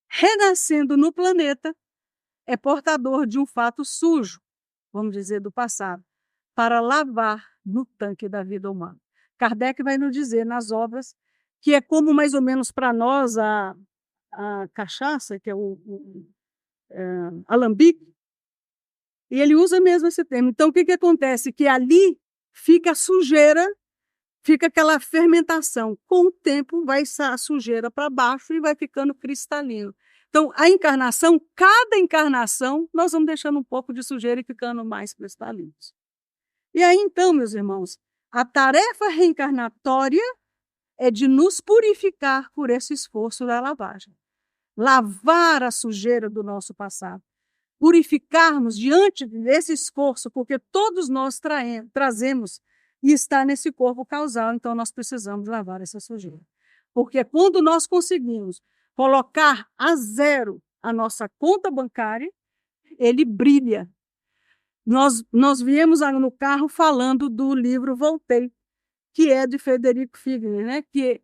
renascendo no planeta, é portador de um fato sujo, vamos dizer, do passado, para lavar no tanque da vida humana. Kardec vai nos dizer nas obras que é como mais ou menos para nós a cachaça, que é o alambique, e ele usa mesmo esse termo. Então, o que acontece? Que ali fica a sujeira, fica aquela fermentação. Com o tempo, vai a sujeira para baixo e vai ficando cristalino. Então, a encarnação, cada encarnação, nós vamos deixando um pouco de sujeira e ficando mais cristalinos. E aí, então, meus irmãos, a tarefa reencarnatória é de nos purificar por esse esforço da lavagem. Lavar a sujeira do nosso passado. Purificarmos diante desse esforço, porque todos nós trazemos e está nesse corpo causal, então nós precisamos lavar essa sujeira. Porque quando nós conseguimos colocar a zero a nossa conta bancária, ele brilha. Nós viemos no carro falando do livro Voltei, que é de Frederico Figner, né? Que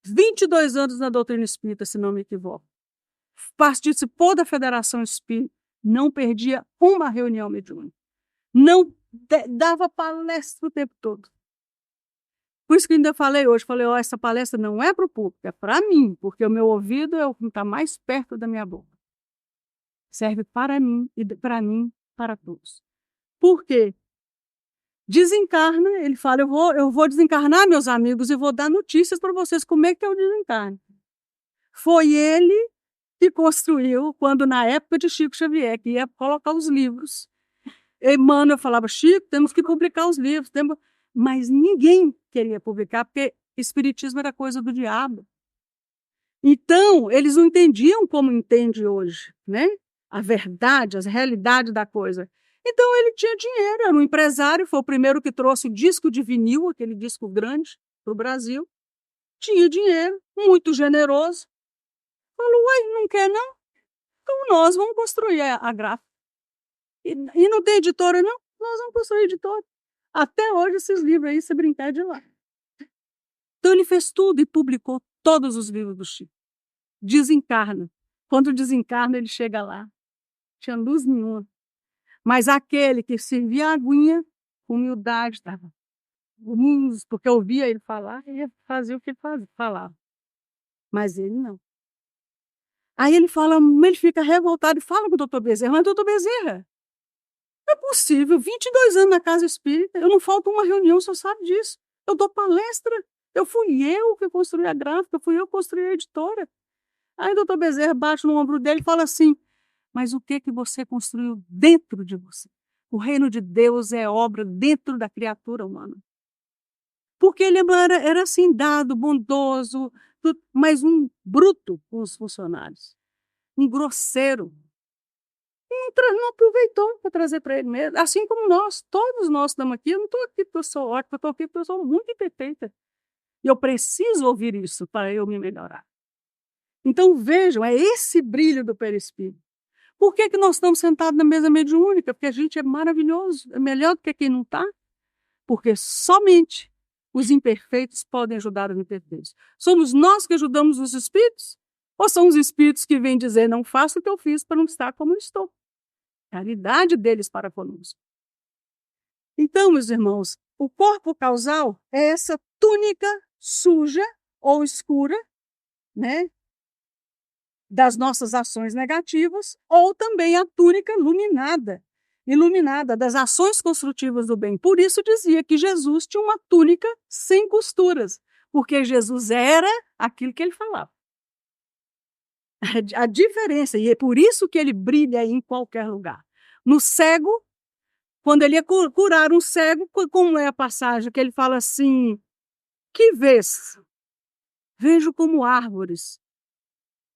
22 anos na doutrina espírita, se não me equivoco. Participou da Federação Espírita, não perdia uma reunião mediúnica. Não dava palestra o tempo todo. Por isso que ainda falei hoje, essa palestra não é para o público, é para mim, porque o meu ouvido é o que está mais perto da minha boca. Serve para mim e para todos. Por quê? Desencarna, ele fala, eu vou desencarnar, meus amigos, e vou dar notícias para vocês como é que é o desencarne. Foi ele que construiu, quando na época de Chico Xavier, que ia colocar os livros. Emmanuel falava, Chico, temos que publicar os livros. Mas ninguém queria publicar, porque espiritismo era coisa do diabo. Então, eles não entendiam como entende hoje, né? A verdade, a realidade da coisa. Então, ele tinha dinheiro, era um empresário, foi o primeiro que trouxe o disco de vinil, aquele disco grande, para o Brasil. Tinha dinheiro, muito generoso. Falou, uai, não quer não? Então nós vamos construir a gráfica. E não tem editora, não? Nós vamos construir editora. Até hoje esses livros aí, se brincar de lá. Então ele fez tudo e publicou todos os livros do Chico. Desencarna. Quando desencarna, ele chega lá. Não tinha luz nenhuma. Mas aquele que servia a aguinha, com humildade, estava. Porque eu ouvia ele falar, ele fazia o que ele falava. Mas ele não. Aí ele fica revoltado e fala com o doutor Bezerra, mas doutor Bezerra, não é possível, 22 anos na casa espírita, eu não falto uma reunião, o senhor sabe disso. Eu dou palestra, fui eu que construí a gráfica, fui eu que construí a editora. Aí o doutor Bezerra bate no ombro dele e fala assim, mas o que você construiu dentro de você? O reino de Deus é obra dentro da criatura humana. Porque ele era assim, dado, bondoso, mas um bruto com os funcionários, um grosseiro. Não aproveitou para trazer para ele mesmo. Assim como todos nós estamos aqui. Eu não estou aqui porque eu sou ótima, eu estou aqui porque eu sou muito imperfeita. E eu preciso ouvir isso para eu me melhorar. Então vejam, é esse brilho do perispírito. Por que nós estamos sentados na mesa mediúnica? Porque a gente é maravilhoso, é melhor do que quem não está. Porque somente os imperfeitos podem ajudar os imperfeitos. Somos nós que ajudamos os espíritos? Ou são os espíritos que vêm dizer, não faço o que eu fiz para não estar como eu estou? Caridade deles para conosco. Então, meus irmãos, o corpo causal é essa túnica suja ou escura, né, das nossas ações negativas, ou também a túnica iluminada das ações construtivas do bem. Por isso dizia que Jesus tinha uma túnica sem costuras, porque Jesus era aquilo que ele falava. A diferença, e é por isso que ele brilha em qualquer lugar. No cego, quando ele ia curar um cego, como é a passagem que ele fala assim, que vês? Vejo como árvores.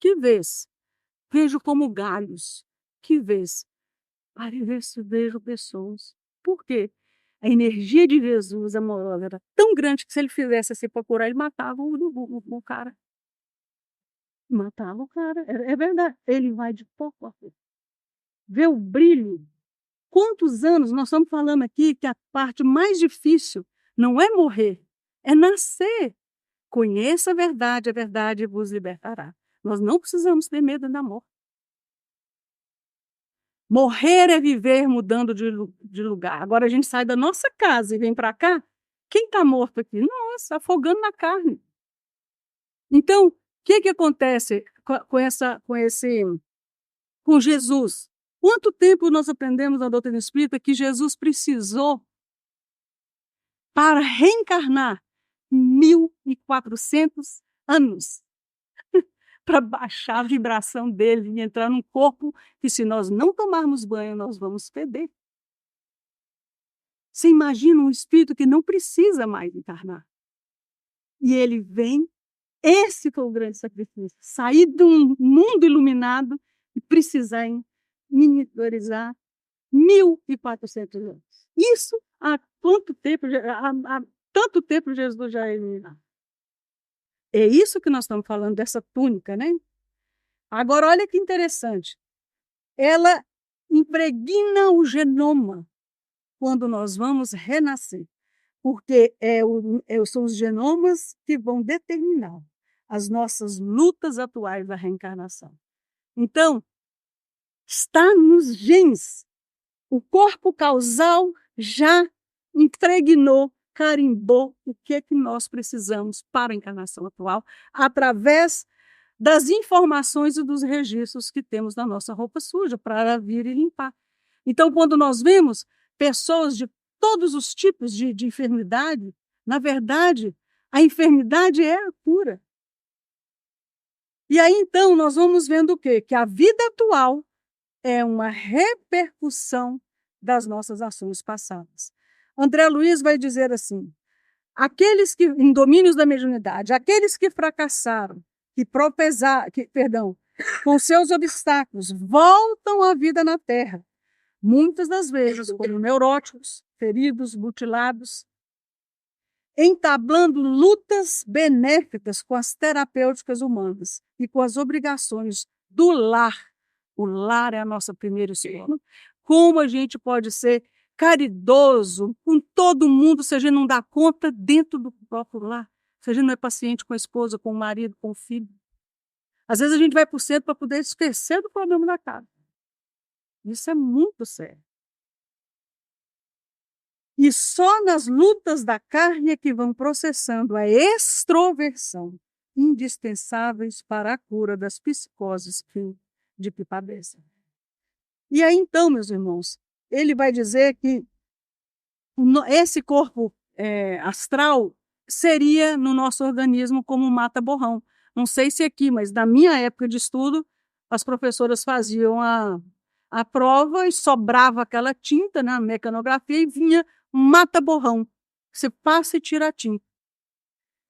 Que vês? Vejo como galhos. Que vês? Para ver se vejo pessoas. Por quê? A energia de Jesus amorosa era tão grande que se ele fizesse assim para curar, ele matava o cara. Matava o cara. É verdade. Ele vai de pouco a pouco. Vê o brilho. Quantos anos nós estamos falando aqui que a parte mais difícil não é morrer, é nascer. Conheça a verdade vos libertará. Nós não precisamos ter medo da morte. Morrer é viver mudando de lugar. Agora a gente sai da nossa casa e vem para cá. Quem está morto aqui? Nós, afogando na carne. Então, o que acontece com Jesus? Quanto tempo nós aprendemos na doutrina espírita que Jesus precisou para reencarnar 1.400 anos para baixar a vibração dele e entrar num corpo que, se nós não tomarmos banho, nós vamos perder. Você imagina um espírito que não precisa mais encarnar. E ele vem, esse foi o grande sacrifício, sair de um mundo iluminado e precisar miniaturizar 1.400 anos. Isso há quanto tempo? Há tanto tempo Jesus já iluminou. É isso que nós estamos falando, dessa túnica, né? Agora, olha que interessante. Ela impregna o genoma quando nós vamos renascer, porque são os genomas que vão determinar as nossas lutas atuais da reencarnação. Então, está nos genes. O corpo causal já impregnou, carimbou o que nós precisamos para a encarnação atual, através das informações e dos registros que temos na nossa roupa suja, para vir e limpar. Então, quando nós vemos pessoas de todos os tipos de enfermidade, na verdade, a enfermidade é a cura. E aí, então, nós vamos vendo o quê? Que a vida atual é uma repercussão das nossas ações passadas. André Luiz vai dizer assim, aqueles que, em domínios da mediunidade, aqueles que fracassaram, com seus obstáculos, voltam à vida na Terra, muitas das vezes como neuróticos, feridos, mutilados. entablando lutas benéficas com as terapêuticas humanas e com as obrigações do lar. O lar é a nossa primeira escola. Como a gente pode ser caridoso com todo mundo se a gente não dá conta dentro do próprio lar? Se a gente não é paciente com a esposa, com o marido, com o filho. Às vezes a gente vai para o centro para poder esquecer do problema da casa. Isso é muito sério. E só nas lutas da carne é que vão processando a extroversão, indispensáveis para a cura das psicoses de que padecem. E aí, então, meus irmãos, ele vai dizer que esse corpo astral seria no nosso organismo como um mata-borrão. Não sei se aqui, mas na minha época de estudo, as professoras faziam a prova e sobrava aquela tinta na mecanografia e vinha mata-borrão. Você passa e tira a tinta.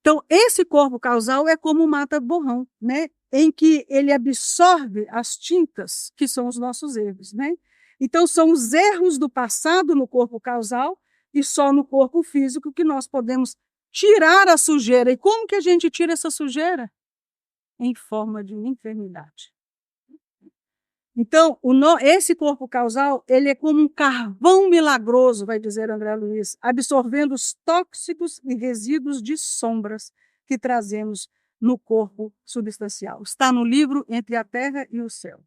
Então, esse corpo causal é como um mata-borrão, né? Em que ele absorve as tintas, que são os nossos erros, né? Então, são os erros do passado no corpo causal e só no corpo físico que nós podemos tirar a sujeira. E como que a gente tira essa sujeira? Em forma de enfermidade. Então, esse corpo causal, ele é como um carvão milagroso, vai dizer André Luiz, absorvendo os tóxicos e resíduos de sombras que trazemos no corpo substancial. Está no livro Entre a Terra e o Céu.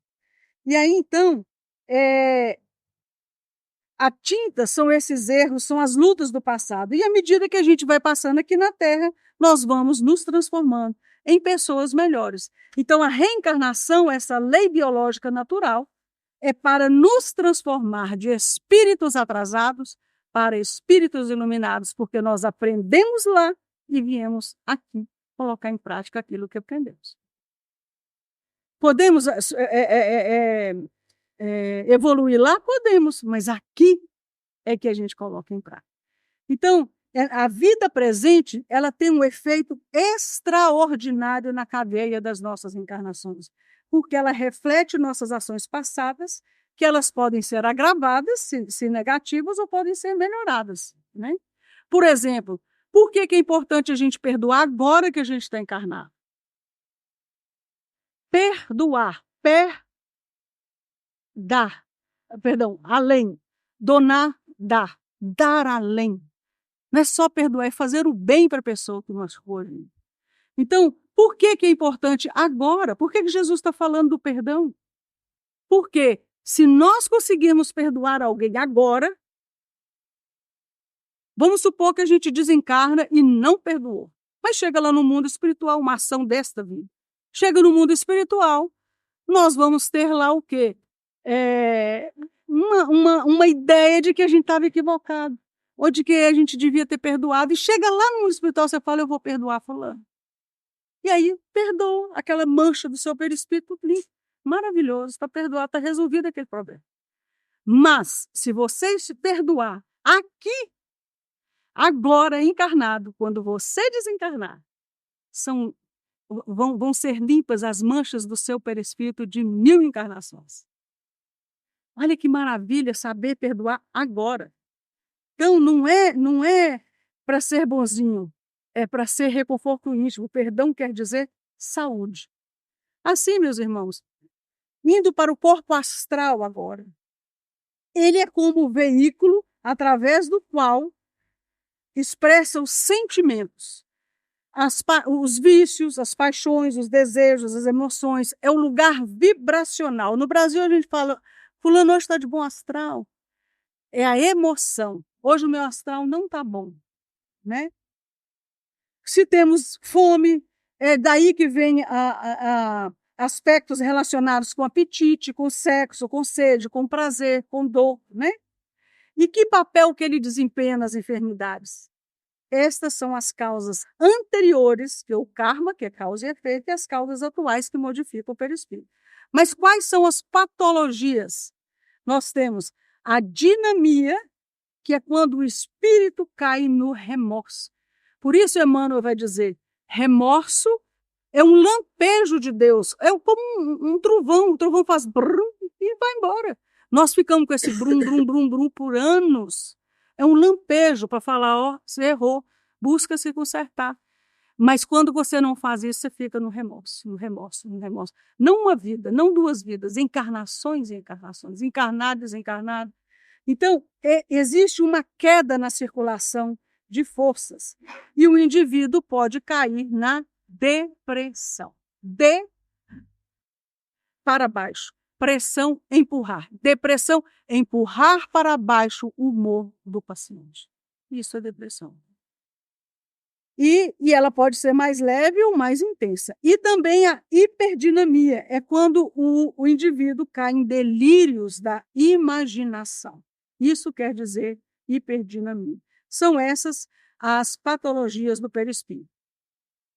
E aí, então, a tinta são esses erros, são as lutas do passado. E à medida que a gente vai passando aqui na Terra, nós vamos nos transformando em pessoas melhores. Então, a reencarnação, essa lei biológica natural, é para nos transformar de espíritos atrasados para espíritos iluminados, porque nós aprendemos lá e viemos aqui colocar em prática aquilo que aprendemos. Podemos evoluir lá? Podemos, mas aqui é que a gente coloca em prática. Então, a vida presente, ela tem um efeito extraordinário na cadeia das nossas encarnações, porque ela reflete nossas ações passadas, que elas podem ser agravadas, se negativas, ou podem ser melhoradas, né? Por exemplo, por que é importante a gente perdoar agora que a gente está encarnado? Perdoar, além, donar, dar além. Não é só perdoar, é fazer o bem para a pessoa que machucou a gente. Então, por que é importante agora? Por que Jesus está falando do perdão? Porque se nós conseguirmos perdoar alguém agora, vamos supor que a gente desencarna e não perdoou. Mas chega lá no mundo espiritual, uma ação desta vida. Chega no mundo espiritual, nós vamos ter lá o quê? Uma ideia de que a gente estava equivocado. Ou de que a gente devia ter perdoado. E chega lá no mundo espiritual, você fala, eu vou perdoar fulano. E aí, perdoa aquela mancha do seu perispírito limpo. Maravilhoso, está perdoado, está resolvido aquele problema. Mas, se você se perdoar aqui, agora encarnado, quando você desencarnar, vão ser limpas as manchas do seu perispírito de 1000 encarnações. Olha que maravilha saber perdoar agora. Então, não é para ser bonzinho, é para ser reconforto íntimo. Perdão quer dizer saúde. Assim, meus irmãos, indo para o corpo astral agora, ele é como o veículo através do qual expressa os sentimentos, os vícios, as paixões, os desejos, as emoções. É um lugar vibracional. No Brasil, a gente fala, fulano hoje está de bom astral. É a emoção. Hoje o meu astral não está bom, né? Se temos fome, é daí que vem aspectos relacionados com apetite, com sexo, com sede, com prazer, com dor, né? E que papel que ele desempenha nas enfermidades? Estas são as causas anteriores, que é o karma, que é causa e efeito, e as causas atuais que modificam o perispírito. Mas quais são as patologias? Nós temos a dinamia, que é quando o espírito cai no remorso. Por isso, Emmanuel vai dizer, remorso é um lampejo de Deus, é como um trovão, o trovão faz brum e vai embora. Nós ficamos com esse brum, brum, brum, brum por anos. É um lampejo para falar, ó, você errou, busca se consertar. Mas quando você não faz isso, você fica no remorso, no remorso, no remorso. Não uma vida, não duas vidas, encarnações e encarnações, encarnados, encarnados. Então, existe uma queda na circulação de forças e o indivíduo pode cair na depressão. Para baixo. Pressão, empurrar. Depressão, empurrar para baixo o humor do paciente. Isso é depressão. E ela pode ser mais leve ou mais intensa. E também a hiperdinamia é quando o indivíduo cai em delírios da imaginação. Isso quer dizer hiperdinamia. São essas as patologias do perispírito.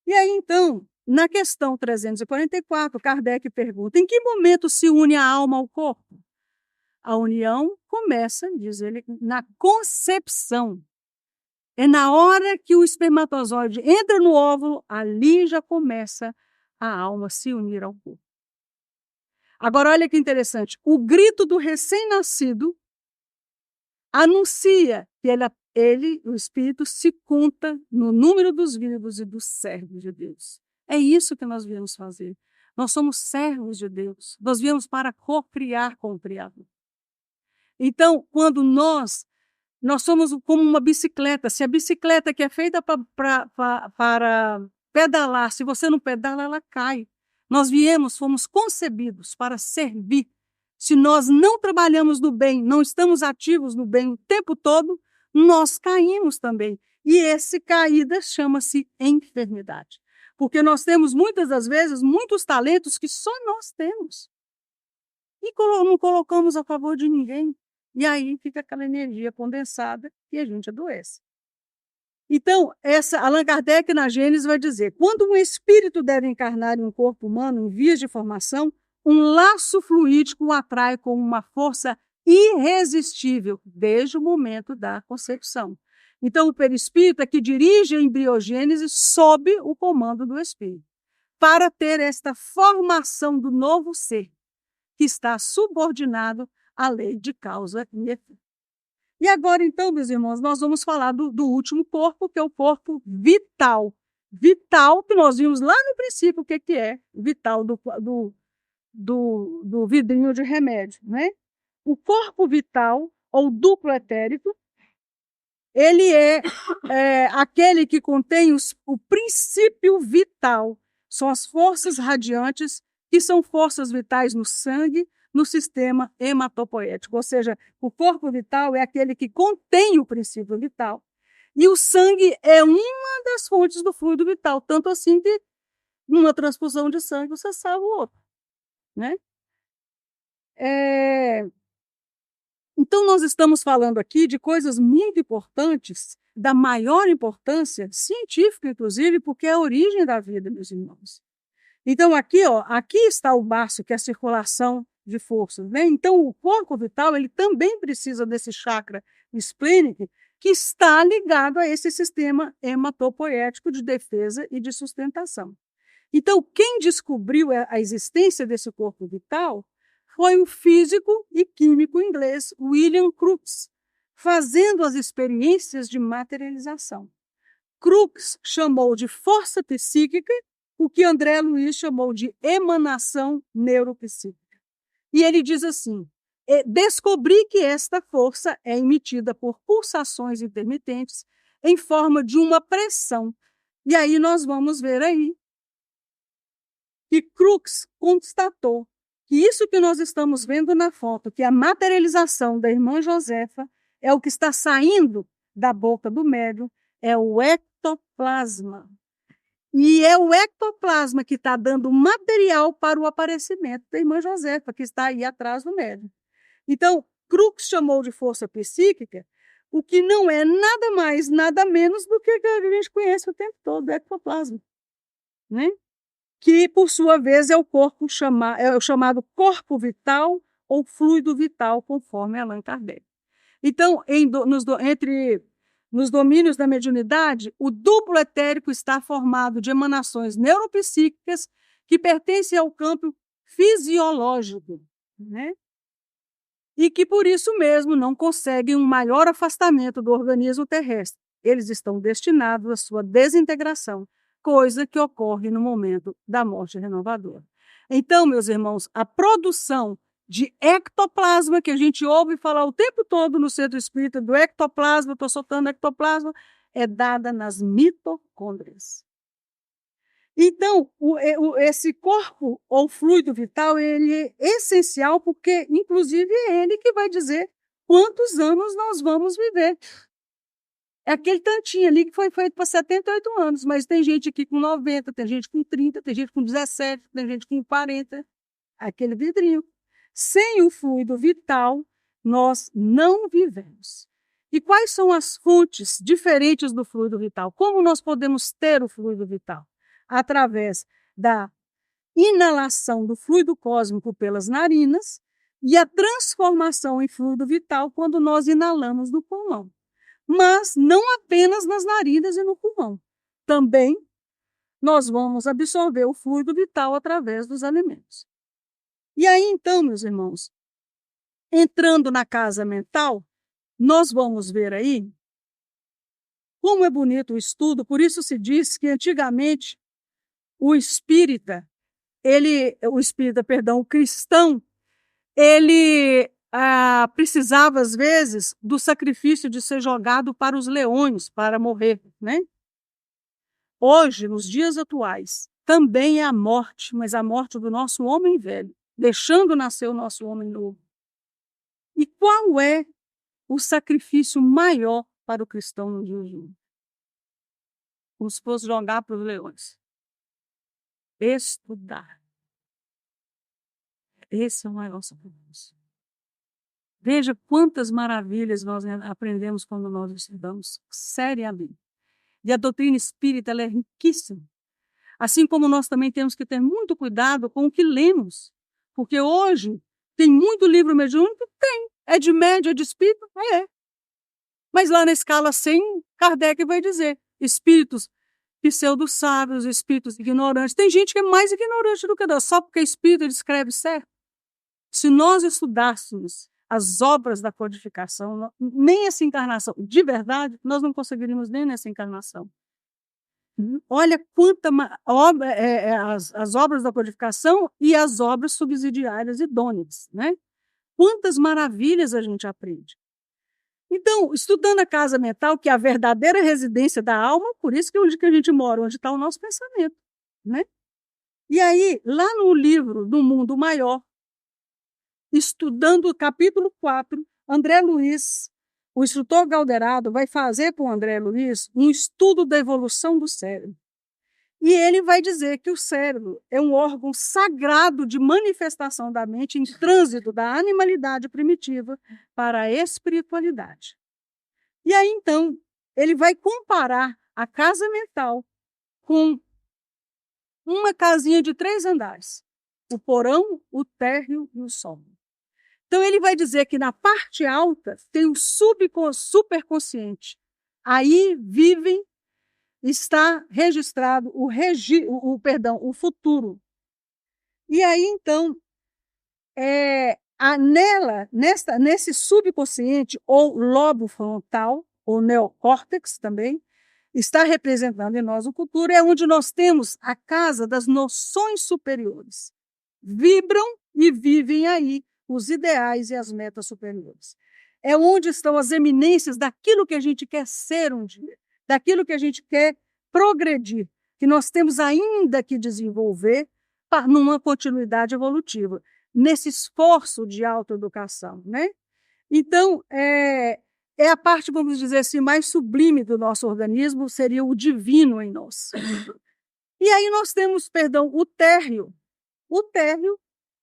E aí, então, na questão 344, Kardec pergunta: em que momento se une a alma ao corpo? A união começa, diz ele, na concepção. É na hora que o espermatozoide entra no óvulo, ali já começa a alma se unir ao corpo. Agora, olha que interessante. O grito do recém-nascido anuncia que o espírito se conta no número dos vivos e dos servos de Deus. É isso que nós viemos fazer. Nós somos servos de Deus. Nós viemos para co-criar com o Criador. Então, quando nós somos como uma bicicleta. Se a bicicleta que é feita para pedalar, se você não pedala, ela cai. Nós fomos concebidos para servir. Se nós não trabalhamos no bem, não estamos ativos no bem o tempo todo, nós caímos também. E esse caída chama-se enfermidade. Porque nós temos, muitas das vezes, muitos talentos que só nós temos. E não colocamos a favor de ninguém. E aí fica aquela energia condensada e a gente adoece. Então, Allan Kardec, na Gênesis, vai dizer: quando um espírito deve encarnar em um corpo humano em vias de formação, um laço fluídico o atrai com uma força irresistível desde o momento da concepção. Então, o perispírito é que dirige a embriogênese sob o comando do espírito, para ter esta formação do novo ser, que está subordinado à lei de causa e efeito. E agora, então, meus irmãos, nós vamos falar do último corpo, que é o corpo vital. Vital, que nós vimos lá no princípio o que é vital do vidrinho de remédio, né? O corpo vital, ou duplo etérico, ele é aquele que contém o princípio vital. São as forças radiantes, que são forças vitais no sangue, no sistema hematopoético. Ou seja, o corpo vital é aquele que contém o princípio vital. E o sangue é uma das fontes do fluido vital. Tanto assim que, numa transfusão de sangue, você salva o outro, né? Então, nós estamos falando aqui de coisas muito importantes, da maior importância, científica, inclusive, porque é a origem da vida, meus irmãos. Então, aqui está o baço, que é a circulação de forças, né? Então, o corpo vital, ele também precisa desse chakra esplênico, que está ligado a esse sistema hematopoético de defesa e de sustentação. Então, quem descobriu a existência desse corpo vital foi o físico e químico inglês William Crookes, fazendo as experiências de materialização. Crookes chamou de força psíquica o que André Luiz chamou de emanação neuropsíquica. E ele diz assim: descobri que esta força é emitida por pulsações intermitentes em forma de uma pressão. E aí nós vamos ver aí que Crookes constatou que isso que nós estamos vendo na foto, que a materialização da irmã Josefa, é o que está saindo da boca do médium, é o ectoplasma. E é o ectoplasma que está dando material para o aparecimento da irmã Josefa, que está aí atrás do médium. Então, Crookes chamou de força psíquica o que não é nada mais, nada menos do que a gente conhece o tempo todo, o ectoplasma, né? Que, por sua vez, é o chamado corpo vital ou fluido vital, conforme Allan Kardec. Então, nos domínios da mediunidade, o duplo etérico está formado de emanações neuropsíquicas que pertencem ao campo fisiológico, né? E que, por isso mesmo, não conseguem um maior afastamento do organismo terrestre. eles estão destinados à sua desintegração, coisa que ocorre no momento da morte renovadora. Então, meus irmãos, a produção de ectoplasma, que a gente ouve falar o tempo todo no centro espírita, do ectoplasma, estou soltando ectoplasma, é dada nas mitocôndrias. Então, esse corpo ou fluido vital, ele é essencial porque, inclusive, é ele que vai dizer quantos anos nós vamos viver. É aquele tantinho ali que foi feito para 78 anos, mas tem gente aqui com 90, tem gente com 30, tem gente com 17, tem gente com 40, aquele vidrinho. Sem o fluido vital, nós não vivemos. E quais são as fontes diferentes do fluido vital? Como nós podemos ter o fluido vital? Através da inalação do fluido cósmico pelas narinas e a transformação em fluido vital quando nós inalamos no pulmão. Mas não apenas nas narinas e no pulmão. Também nós vamos absorver o fluido vital através dos alimentos. E aí, então, meus irmãos, entrando na casa mental, nós vamos ver aí como é bonito o estudo. Por isso se diz que antigamente o o cristão, ele precisava, às vezes, do sacrifício de ser jogado para os leões, para morrer, né? Hoje, nos dias atuais, também é a morte, mas a morte do nosso homem velho, deixando nascer o nosso homem novo. E qual é o sacrifício maior para o cristão no dia de hoje? Como se fosse jogar para os leões. Estudar. Esse é o maior sacrifício. Veja quantas maravilhas nós aprendemos quando nós estudamos seriamente. E a doutrina espírita ela é riquíssima. Assim como nós também temos que ter muito cuidado com o que lemos. Porque hoje tem muito livro mediúnico? Tem. É de médio, é de espírito? É. Mas lá na escala 100, Kardec vai dizer espíritos pseudo-sábios, espíritos ignorantes. Tem gente que é mais ignorante do que nós, só porque espírito ele escreve certo. Se nós estudássemos as obras da codificação, nem essa encarnação, de verdade, nós não conseguiríamos nem nessa encarnação. Olha quanta obra, as obras da codificação e as obras subsidiárias idôneas, né? Quantas maravilhas a gente aprende. Então, estudando a casa mental, que é a verdadeira residência da alma, por isso que onde que a gente mora, onde está o nosso pensamento, né? E aí, lá no livro do Mundo Maior, estudando o capítulo 4, André Luiz, o instrutor Galderado, vai fazer para o André Luiz um estudo da evolução do cérebro. E ele vai dizer que o cérebro é um órgão sagrado de manifestação da mente em trânsito da animalidade primitiva para a espiritualidade. E aí, então, ele vai comparar a casa mental com uma casinha de 3 andares, o porão, o térreo e o solo. Então, ele vai dizer que na parte alta tem o superconsciente. Aí está registrado o futuro. E aí, então, nesse subconsciente, ou lobo frontal, ou neocórtex também, está representando em nós o futuro, é onde nós temos a casa das noções superiores. Vibram e vivem aí os ideais e as metas superiores. É onde estão as eminências daquilo que a gente quer ser um dia, daquilo que a gente quer progredir, que nós temos ainda que desenvolver numa continuidade evolutiva, nesse esforço de autoeducação, né? Então, é a parte, vamos dizer assim, mais sublime do nosso organismo, seria o divino em nós. E aí nós temos, o térreo. O térreo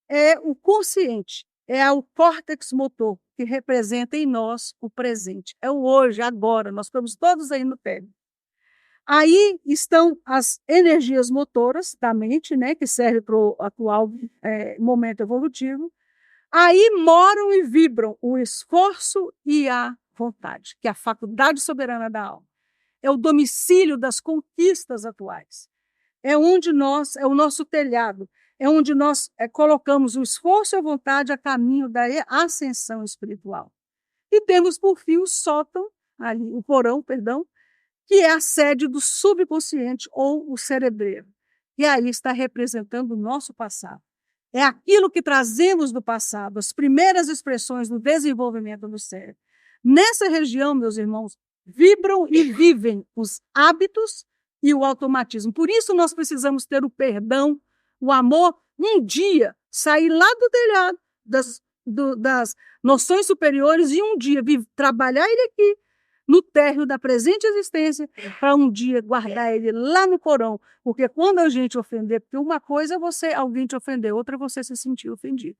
é o consciente, é o córtex motor, que representa em nós o presente. É o hoje, agora, nós estamos todos aí no térreo. Aí estão as energias motoras da mente, né, que serve para o atual momento evolutivo. Aí moram e vibram o esforço e a vontade, que é a faculdade soberana da alma. É o domicílio das conquistas atuais. É onde é o nosso telhado, é onde nós colocamos o esforço e a vontade a caminho da ascensão espiritual. E temos, por fim, o sótão, ali, o porão, que é a sede do subconsciente ou o cerebreiro. E aí está representando o nosso passado. É aquilo que trazemos do passado, as primeiras expressões do desenvolvimento do cérebro. Nessa região, meus irmãos, vibram e vivem os hábitos e o automatismo. Por isso nós precisamos ter o perdão, o amor, um dia sair lá do telhado das noções superiores e um dia trabalhar ele aqui no térreo da presente existência para um dia guardar ele lá no porão. Porque quando a gente ofender, porque uma coisa é alguém te ofender, outra é você se sentir ofendido.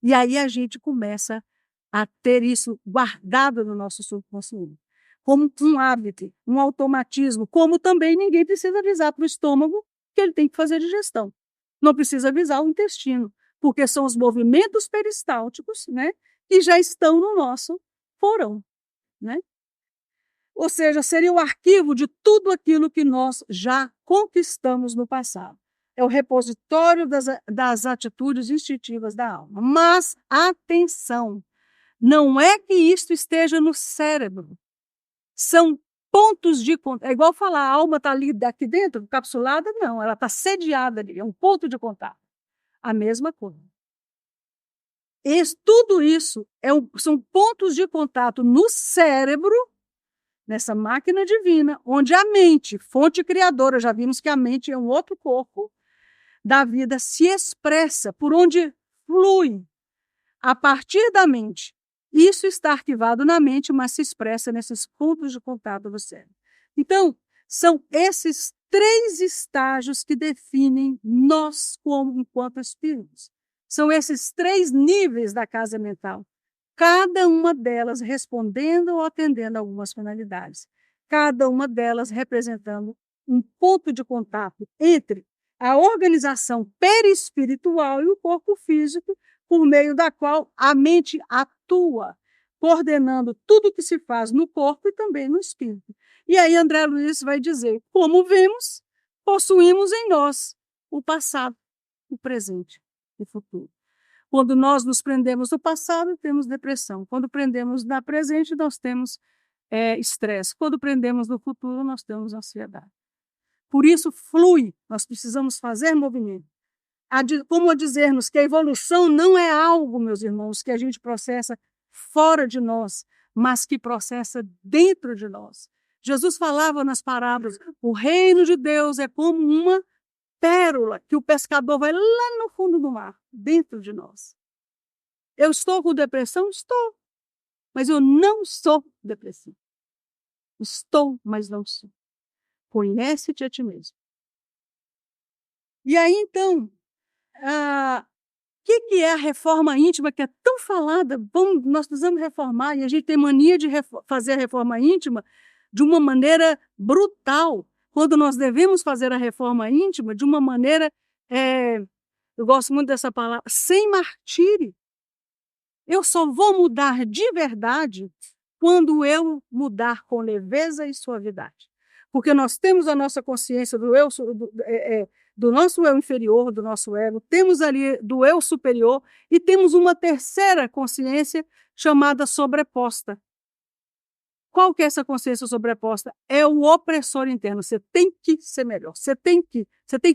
E aí a gente começa a ter isso guardado no nosso subconsciente, como um hábito, um automatismo, como também ninguém precisa avisar para o estômago que ele tem que fazer digestão. Não precisa avisar o intestino, porque são os movimentos peristálticos, né, que já estão no nosso porão, né? Ou seja, seria o arquivo de tudo aquilo que nós já conquistamos no passado. É o repositório das atitudes instintivas da alma. Mas, atenção, não é que isto esteja no cérebro. São pontos de contato. É igual falar, a alma está ali aqui dentro, encapsulada? Não, ela está sediada ali, é um ponto de contato. A mesma coisa. Tudo isso são pontos de contato no cérebro, nessa máquina divina, onde a mente, fonte criadora, já vimos que a mente é um outro corpo da vida, se expressa, por onde flui, a partir da mente. Isso está arquivado na mente, mas se expressa nesses pontos de contato do cérebro. Então, são esses 3 estágios que definem nós enquanto espíritos. São esses 3 níveis da casa mental. Cada uma delas respondendo ou atendendo a algumas finalidades. Cada uma delas representando um ponto de contato entre a organização perispiritual e o corpo físico, por meio da qual a mente atua, coordenando tudo o que se faz no corpo e também no espírito. E aí André Luiz vai dizer, como vemos, possuímos em nós o passado, o presente e o futuro. Quando nós nos prendemos no passado, temos depressão. Quando prendemos na presente, nós temos estresse. Quando prendemos no futuro, nós temos ansiedade. Por isso, flui. Nós precisamos fazer movimento. Como a dizer-nos que a evolução não é algo, meus irmãos, que a gente processa fora de nós, mas que processa dentro de nós. Jesus falava nas parábolas, o reino de Deus é como uma pérola que o pescador vai lá no fundo do mar, dentro de nós. Eu estou com depressão? Estou. Mas eu não sou depressivo. Estou, mas não sou. Conhece-te a ti mesmo. E aí, então, o que é a reforma íntima que é tão falada? Nós precisamos reformar, e a gente tem mania de fazer a reforma íntima de uma maneira brutal, quando nós devemos fazer a reforma íntima de uma maneira, eu gosto muito dessa palavra, sem martírio. Eu só vou mudar de verdade quando eu mudar com leveza e suavidade. Porque nós temos a nossa consciência do nosso eu inferior, do nosso ego, temos ali do eu superior e temos uma terceira consciência chamada sobreposta. Qual que é essa consciência sobreposta? É o opressor interno. Você tem que ser melhor, você tem que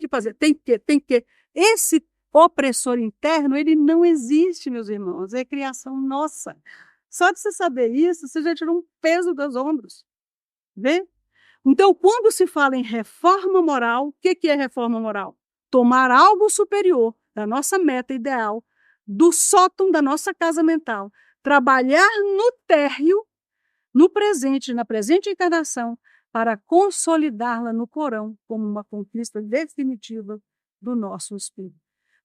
fazer, tem que. Esse opressor interno, ele não existe, meus irmãos, é criação nossa. Só de você saber isso, você já tirou um peso dos ombros. Vê? Então, quando se fala em reforma moral, o que é reforma moral? Tomar algo superior da nossa meta ideal, do sótão da nossa casa mental, trabalhar no térreo, no presente, na presente encarnação, para consolidá-la no porão como uma conquista definitiva do nosso espírito.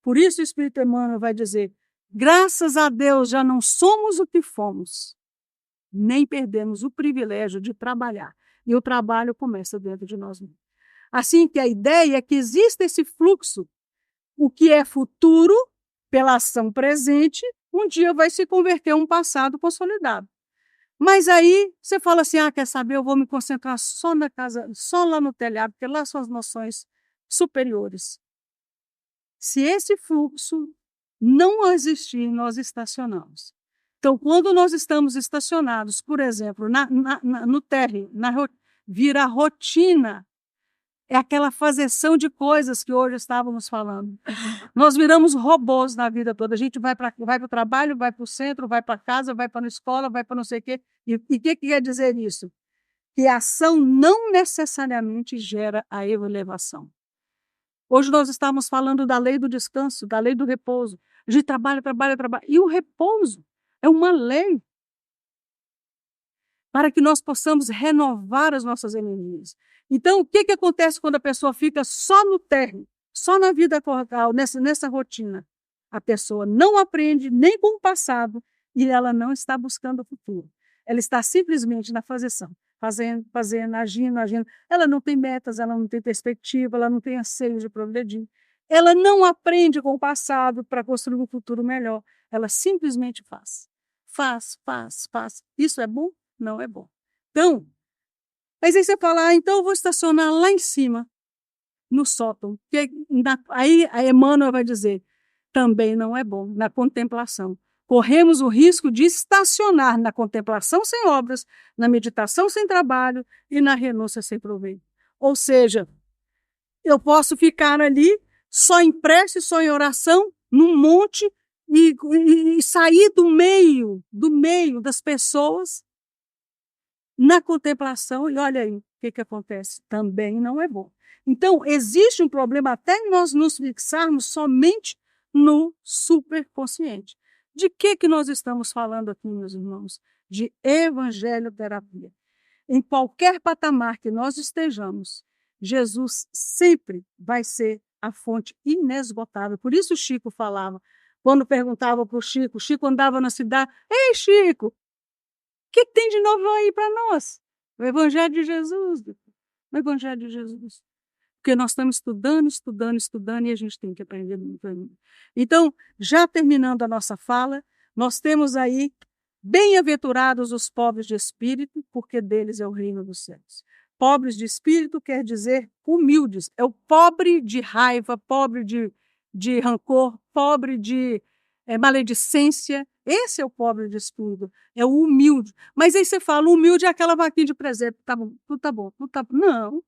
Por isso o Espírito Emmanuel vai dizer, graças a Deus já não somos o que fomos, nem perdemos o privilégio de trabalhar. E o trabalho começa dentro de nós mesmos. Assim que a ideia é que existe esse fluxo, o que é futuro, pela ação presente, um dia vai se converter em um passado consolidado. Mas aí você fala assim, quer saber, eu vou me concentrar só na casa, só lá no telhado, porque lá são as noções superiores. Se esse fluxo não existir, nós estacionamos. Então, quando nós estamos estacionados, por exemplo, no térreo, vira rotina. É aquela fazeção de coisas que hoje estávamos falando. Nós viramos robôs na vida toda. A gente vai para o trabalho, vai para o centro, vai para casa, vai para a escola, vai para não sei o quê. E o que quer dizer isso? Que a ação não necessariamente gera a elevação. Hoje nós estamos falando da lei do descanso, da lei do repouso. A gente trabalha. E o repouso é uma lei para que nós possamos renovar as nossas energias. Então, o que acontece quando a pessoa fica só no térreo, só na vida corporal, nessa rotina? A pessoa não aprende nem com o passado e ela não está buscando o futuro. Ela está simplesmente na fazeção, fazendo, agindo. Ela não tem metas, ela não tem perspectiva, ela não tem anseio de progredir. Ela não aprende com o passado para construir um futuro melhor. Ela simplesmente faz. Faz. Isso é bom? Não é bom. Então, mas aí você fala, então eu vou estacionar lá em cima, no sótão. Aí a Emmanuel vai dizer, também não é bom, na contemplação. Corremos o risco de estacionar na contemplação sem obras, na meditação sem trabalho e na renúncia sem proveito. Ou seja, eu posso ficar ali só em prece, só em oração, num monte e sair do meio das pessoas na contemplação, e olha aí o que acontece. Também não é bom. Então, existe um problema até nós nos fixarmos somente no superconsciente. De que nós estamos falando aqui, meus irmãos? De evangelioterapia. Em qualquer patamar que nós estejamos, Jesus sempre vai ser a fonte inesgotável. Por isso o Chico falava, quando perguntava para o Chico andava na cidade, ei, Chico, o que tem de novo aí para nós? O Evangelho de Jesus. O Evangelho de Jesus. Porque nós estamos estudando e a gente tem que aprender muito ainda. Então, já terminando a nossa fala, nós temos aí, bem-aventurados os pobres de espírito, porque deles é o reino dos céus. Pobres de espírito quer dizer humildes. É o pobre de raiva, pobre de rancor, pobre de maledicência. Esse é o pobre de espírito, é o humilde. Mas aí você fala, humilde é aquela vaquinha de presépio. Tá bom, tudo tá bom. Não.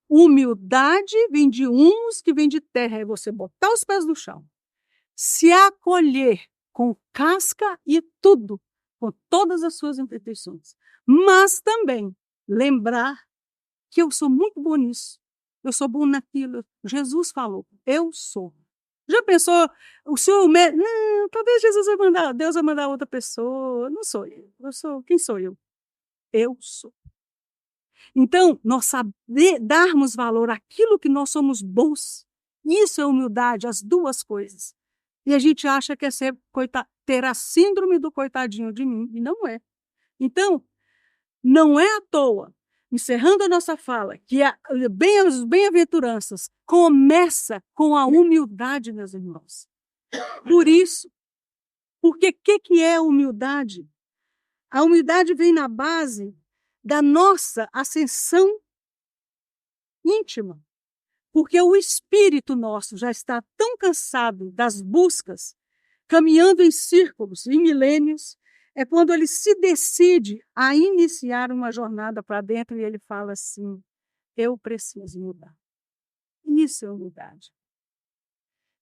Humildade vem de uns que vem de terra. É você botar os pés no chão, se acolher com casca e tudo, com todas as suas imperfeições. Mas também lembrar que eu sou muito bom nisso. Eu sou bom naquilo. Jesus falou, eu sou. Já pensou, o senhor, talvez Deus vai mandar outra pessoa. Não sou eu. Quem sou eu? Eu sou. Então, nós darmos valor àquilo que nós somos bons, isso é humildade, as duas coisas. E a gente acha que é ter a síndrome do coitadinho de mim, e não é. Então, não é à toa, encerrando a nossa fala, que as bem-aventuranças começa com a humildade, meus irmãos. Por isso, porque o que é humildade? A humildade vem na base da nossa ascensão íntima, porque o espírito nosso já está tão cansado das buscas, caminhando em círculos, em milênios, é quando ele se decide a iniciar uma jornada para dentro e ele fala assim, eu preciso mudar. Isso é humildade.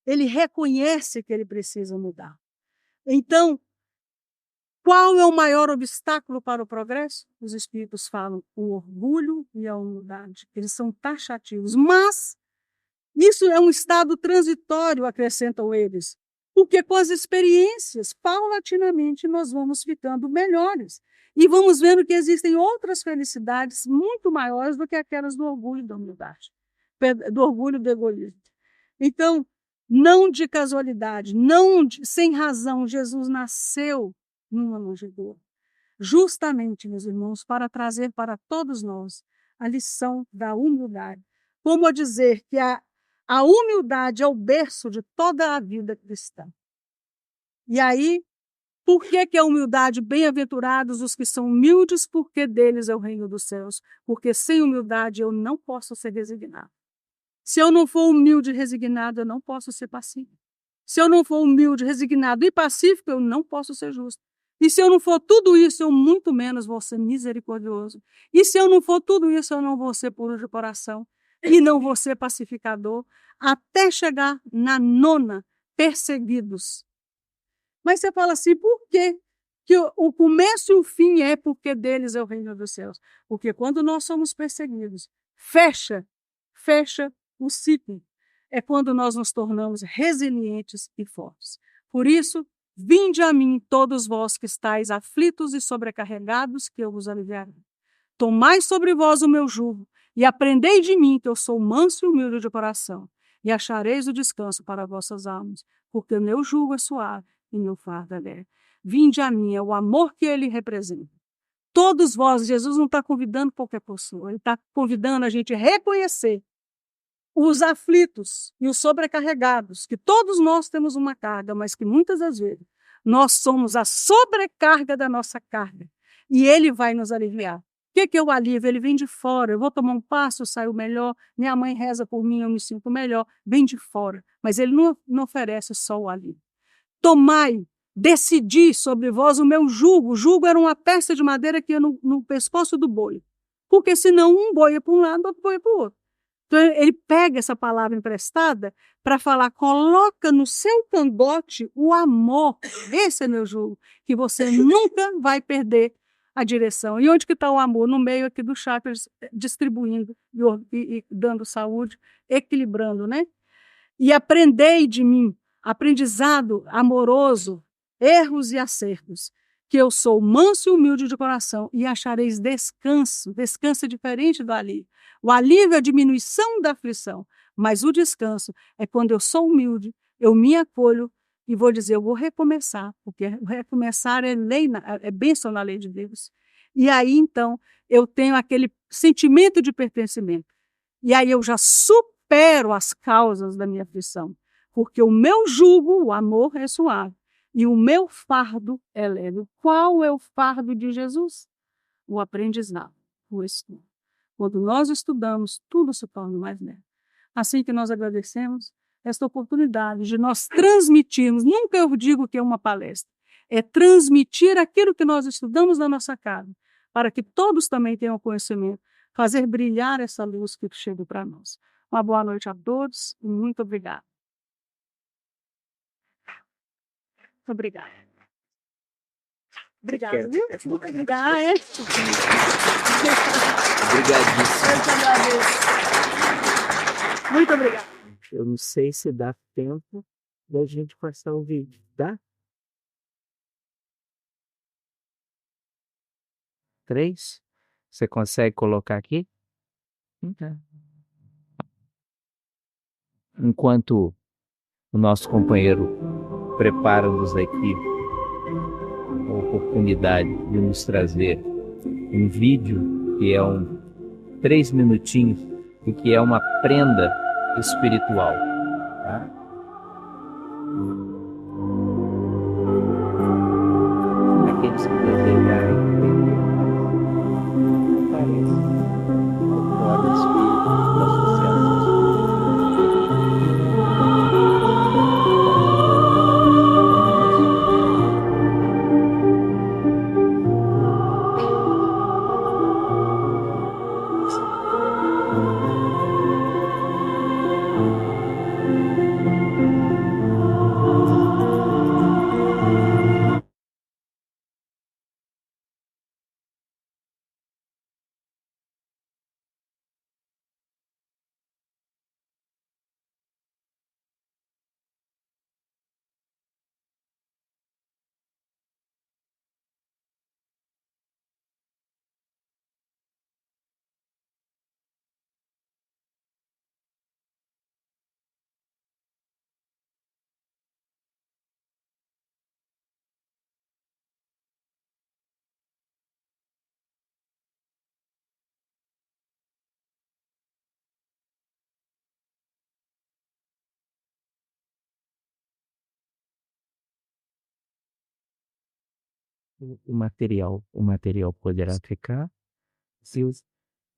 Ele reconhece que ele precisa mudar. Então, qual é o maior obstáculo para o progresso? Os espíritos falam o orgulho e a humildade. Eles são taxativos, mas isso é um estado transitório, acrescentam eles, porque com as experiências, paulatinamente, nós vamos ficando melhores e vamos vendo que existem outras felicidades muito maiores do que aquelas do orgulho e da humildade, do orgulho e do egoísmo. Então, não de casualidade, sem razão, Jesus nasceu numa manjedoura, justamente, meus irmãos, para trazer para todos nós a lição da humildade. Como a dizer que a humildade é o berço de toda a vida cristã. E aí, por que a humildade? Bem-aventurados os que são humildes, porque deles é o reino dos céus. Porque sem humildade eu não posso ser resignado. Se eu não for humilde e resignado, eu não posso ser pacífico. Se eu não for humilde, resignado e pacífico, eu não posso ser justo. E se eu não for tudo isso, eu muito menos vou ser misericordioso. E se eu não for tudo isso, eu não vou ser puro de coração. E não vou ser pacificador. Até chegar na 9ª, perseguidos. Mas você fala assim, por quê? Que o começo e o fim é porque deles é o reino dos céus. Porque quando nós somos perseguidos, fecha o ciclo. É quando nós nos tornamos resilientes e fortes. Por isso, vinde a mim todos vós que estáis aflitos e sobrecarregados, que eu vos aliviarei. Tomai sobre vós o meu jugo e aprendei de mim, que eu sou manso e humilde de coração, e achareis o descanso para vossas almas, porque o meu jugo é suave e meu fardo é leve. Vinde a mim, é o amor que ele representa. Todos vós, Jesus não está convidando qualquer pessoa, ele está convidando a gente a reconhecer os aflitos e os sobrecarregados, que todos nós temos uma carga, mas que muitas das vezes nós somos a sobrecarga da nossa carga, e ele vai nos aliviar. O que é o alívio? Ele vem de fora. Eu vou tomar um passo, eu saio melhor. Minha mãe reza por mim, eu me sinto melhor. Vem de fora. Mas ele não oferece só o alívio. Tomai, decidi sobre vós o meu jugo. O jugo era uma peça de madeira que ia no pescoço do boi. Porque senão um boi ia para um lado, outro boi ia para o outro. Então ele pega essa palavra emprestada para falar, coloca no seu cangote o amor. Esse é meu jugo, que você nunca vai perder a direção. E onde que está o amor? No meio aqui do chakras, distribuindo e dando saúde, equilibrando, né? E aprendei de mim, aprendizado amoroso, erros e acertos, que eu sou manso e humilde de coração, e achareis descanso. Descanso é diferente do alívio. O alívio é a diminuição da aflição, mas o descanso é quando eu sou humilde, eu me acolho, e vou dizer, eu vou recomeçar, porque recomeçar é lei, é bênção na lei de Deus. E aí, então, eu tenho aquele sentimento de pertencimento. E aí eu já supero as causas da minha aflição, porque o meu jugo, o amor, é suave, e o meu fardo é leve. Qual é o fardo de Jesus? O aprendizado, o estudo. Quando nós estudamos, tudo se torna mais leve. Assim que nós agradecemos esta oportunidade de nós transmitirmos, nunca eu digo que é uma palestra, é transmitir aquilo que nós estudamos na nossa casa, para que todos também tenham conhecimento, fazer brilhar essa luz que chega para nós. Uma boa noite a todos e muito obrigada. Obrigada. Obrigada, viu? Obrigada. Obrigadíssimo. Eu te agradeço. Muito obrigada. Eu não sei se dá tempo da gente passar o vídeo, dá? 3? Você consegue colocar aqui? Então. Enquanto o nosso companheiro prepara-nos aqui a oportunidade de nos trazer um vídeo que é 3 minutinhos e que é uma prenda espiritual. Tá? Aqueles que desejarem entender, aparece o fora espírito da associação. O material poderá ficar? Sim.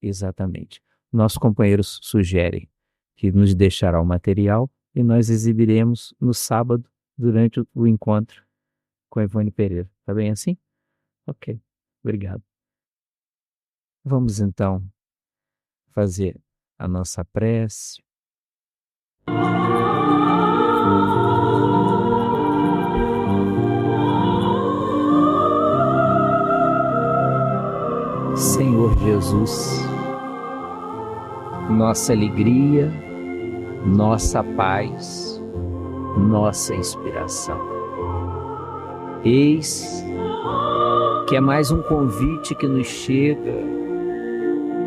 Exatamente. Nossos companheiros sugerem que nos deixará o material e nós exibiremos no sábado, durante o encontro com a Ivone Pereira. Tá bem assim? Ok, obrigado. Vamos então fazer a nossa prece. Senhor Jesus, nossa alegria, nossa paz, nossa inspiração. Eis que é mais um convite que nos chega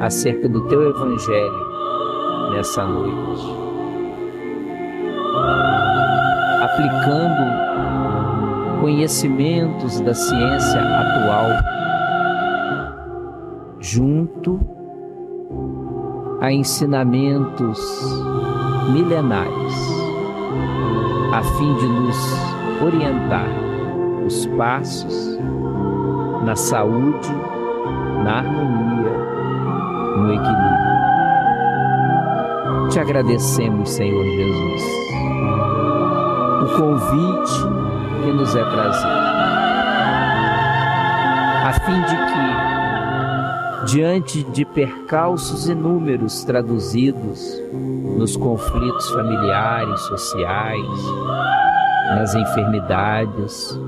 acerca do Teu Evangelho nessa noite. Aplicando conhecimentos da ciência atual junto a ensinamentos milenares, a fim de nos orientar os passos na saúde, na harmonia, no equilíbrio. Te agradecemos, Senhor Jesus, o convite que nos é trazido, a fim de que, diante de percalços inúmeros traduzidos nos conflitos familiares, sociais, nas enfermidades,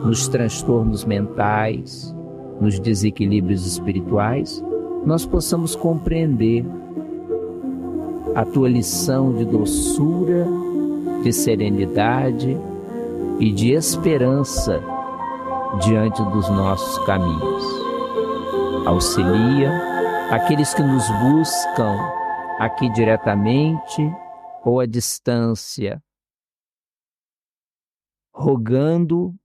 nos transtornos mentais, nos desequilíbrios espirituais, nós possamos compreender a Tua lição de doçura, de serenidade e de esperança diante dos nossos caminhos. Auxilia aqueles que nos buscam aqui diretamente ou à distância, rogando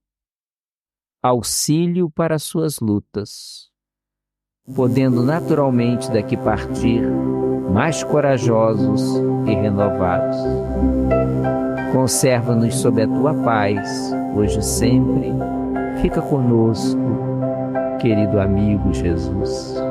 auxílio para suas lutas, podendo naturalmente daqui partir mais corajosos e renovados. Conserva-nos sob a Tua paz, hoje e sempre. Fica conosco, querido amigo Jesus.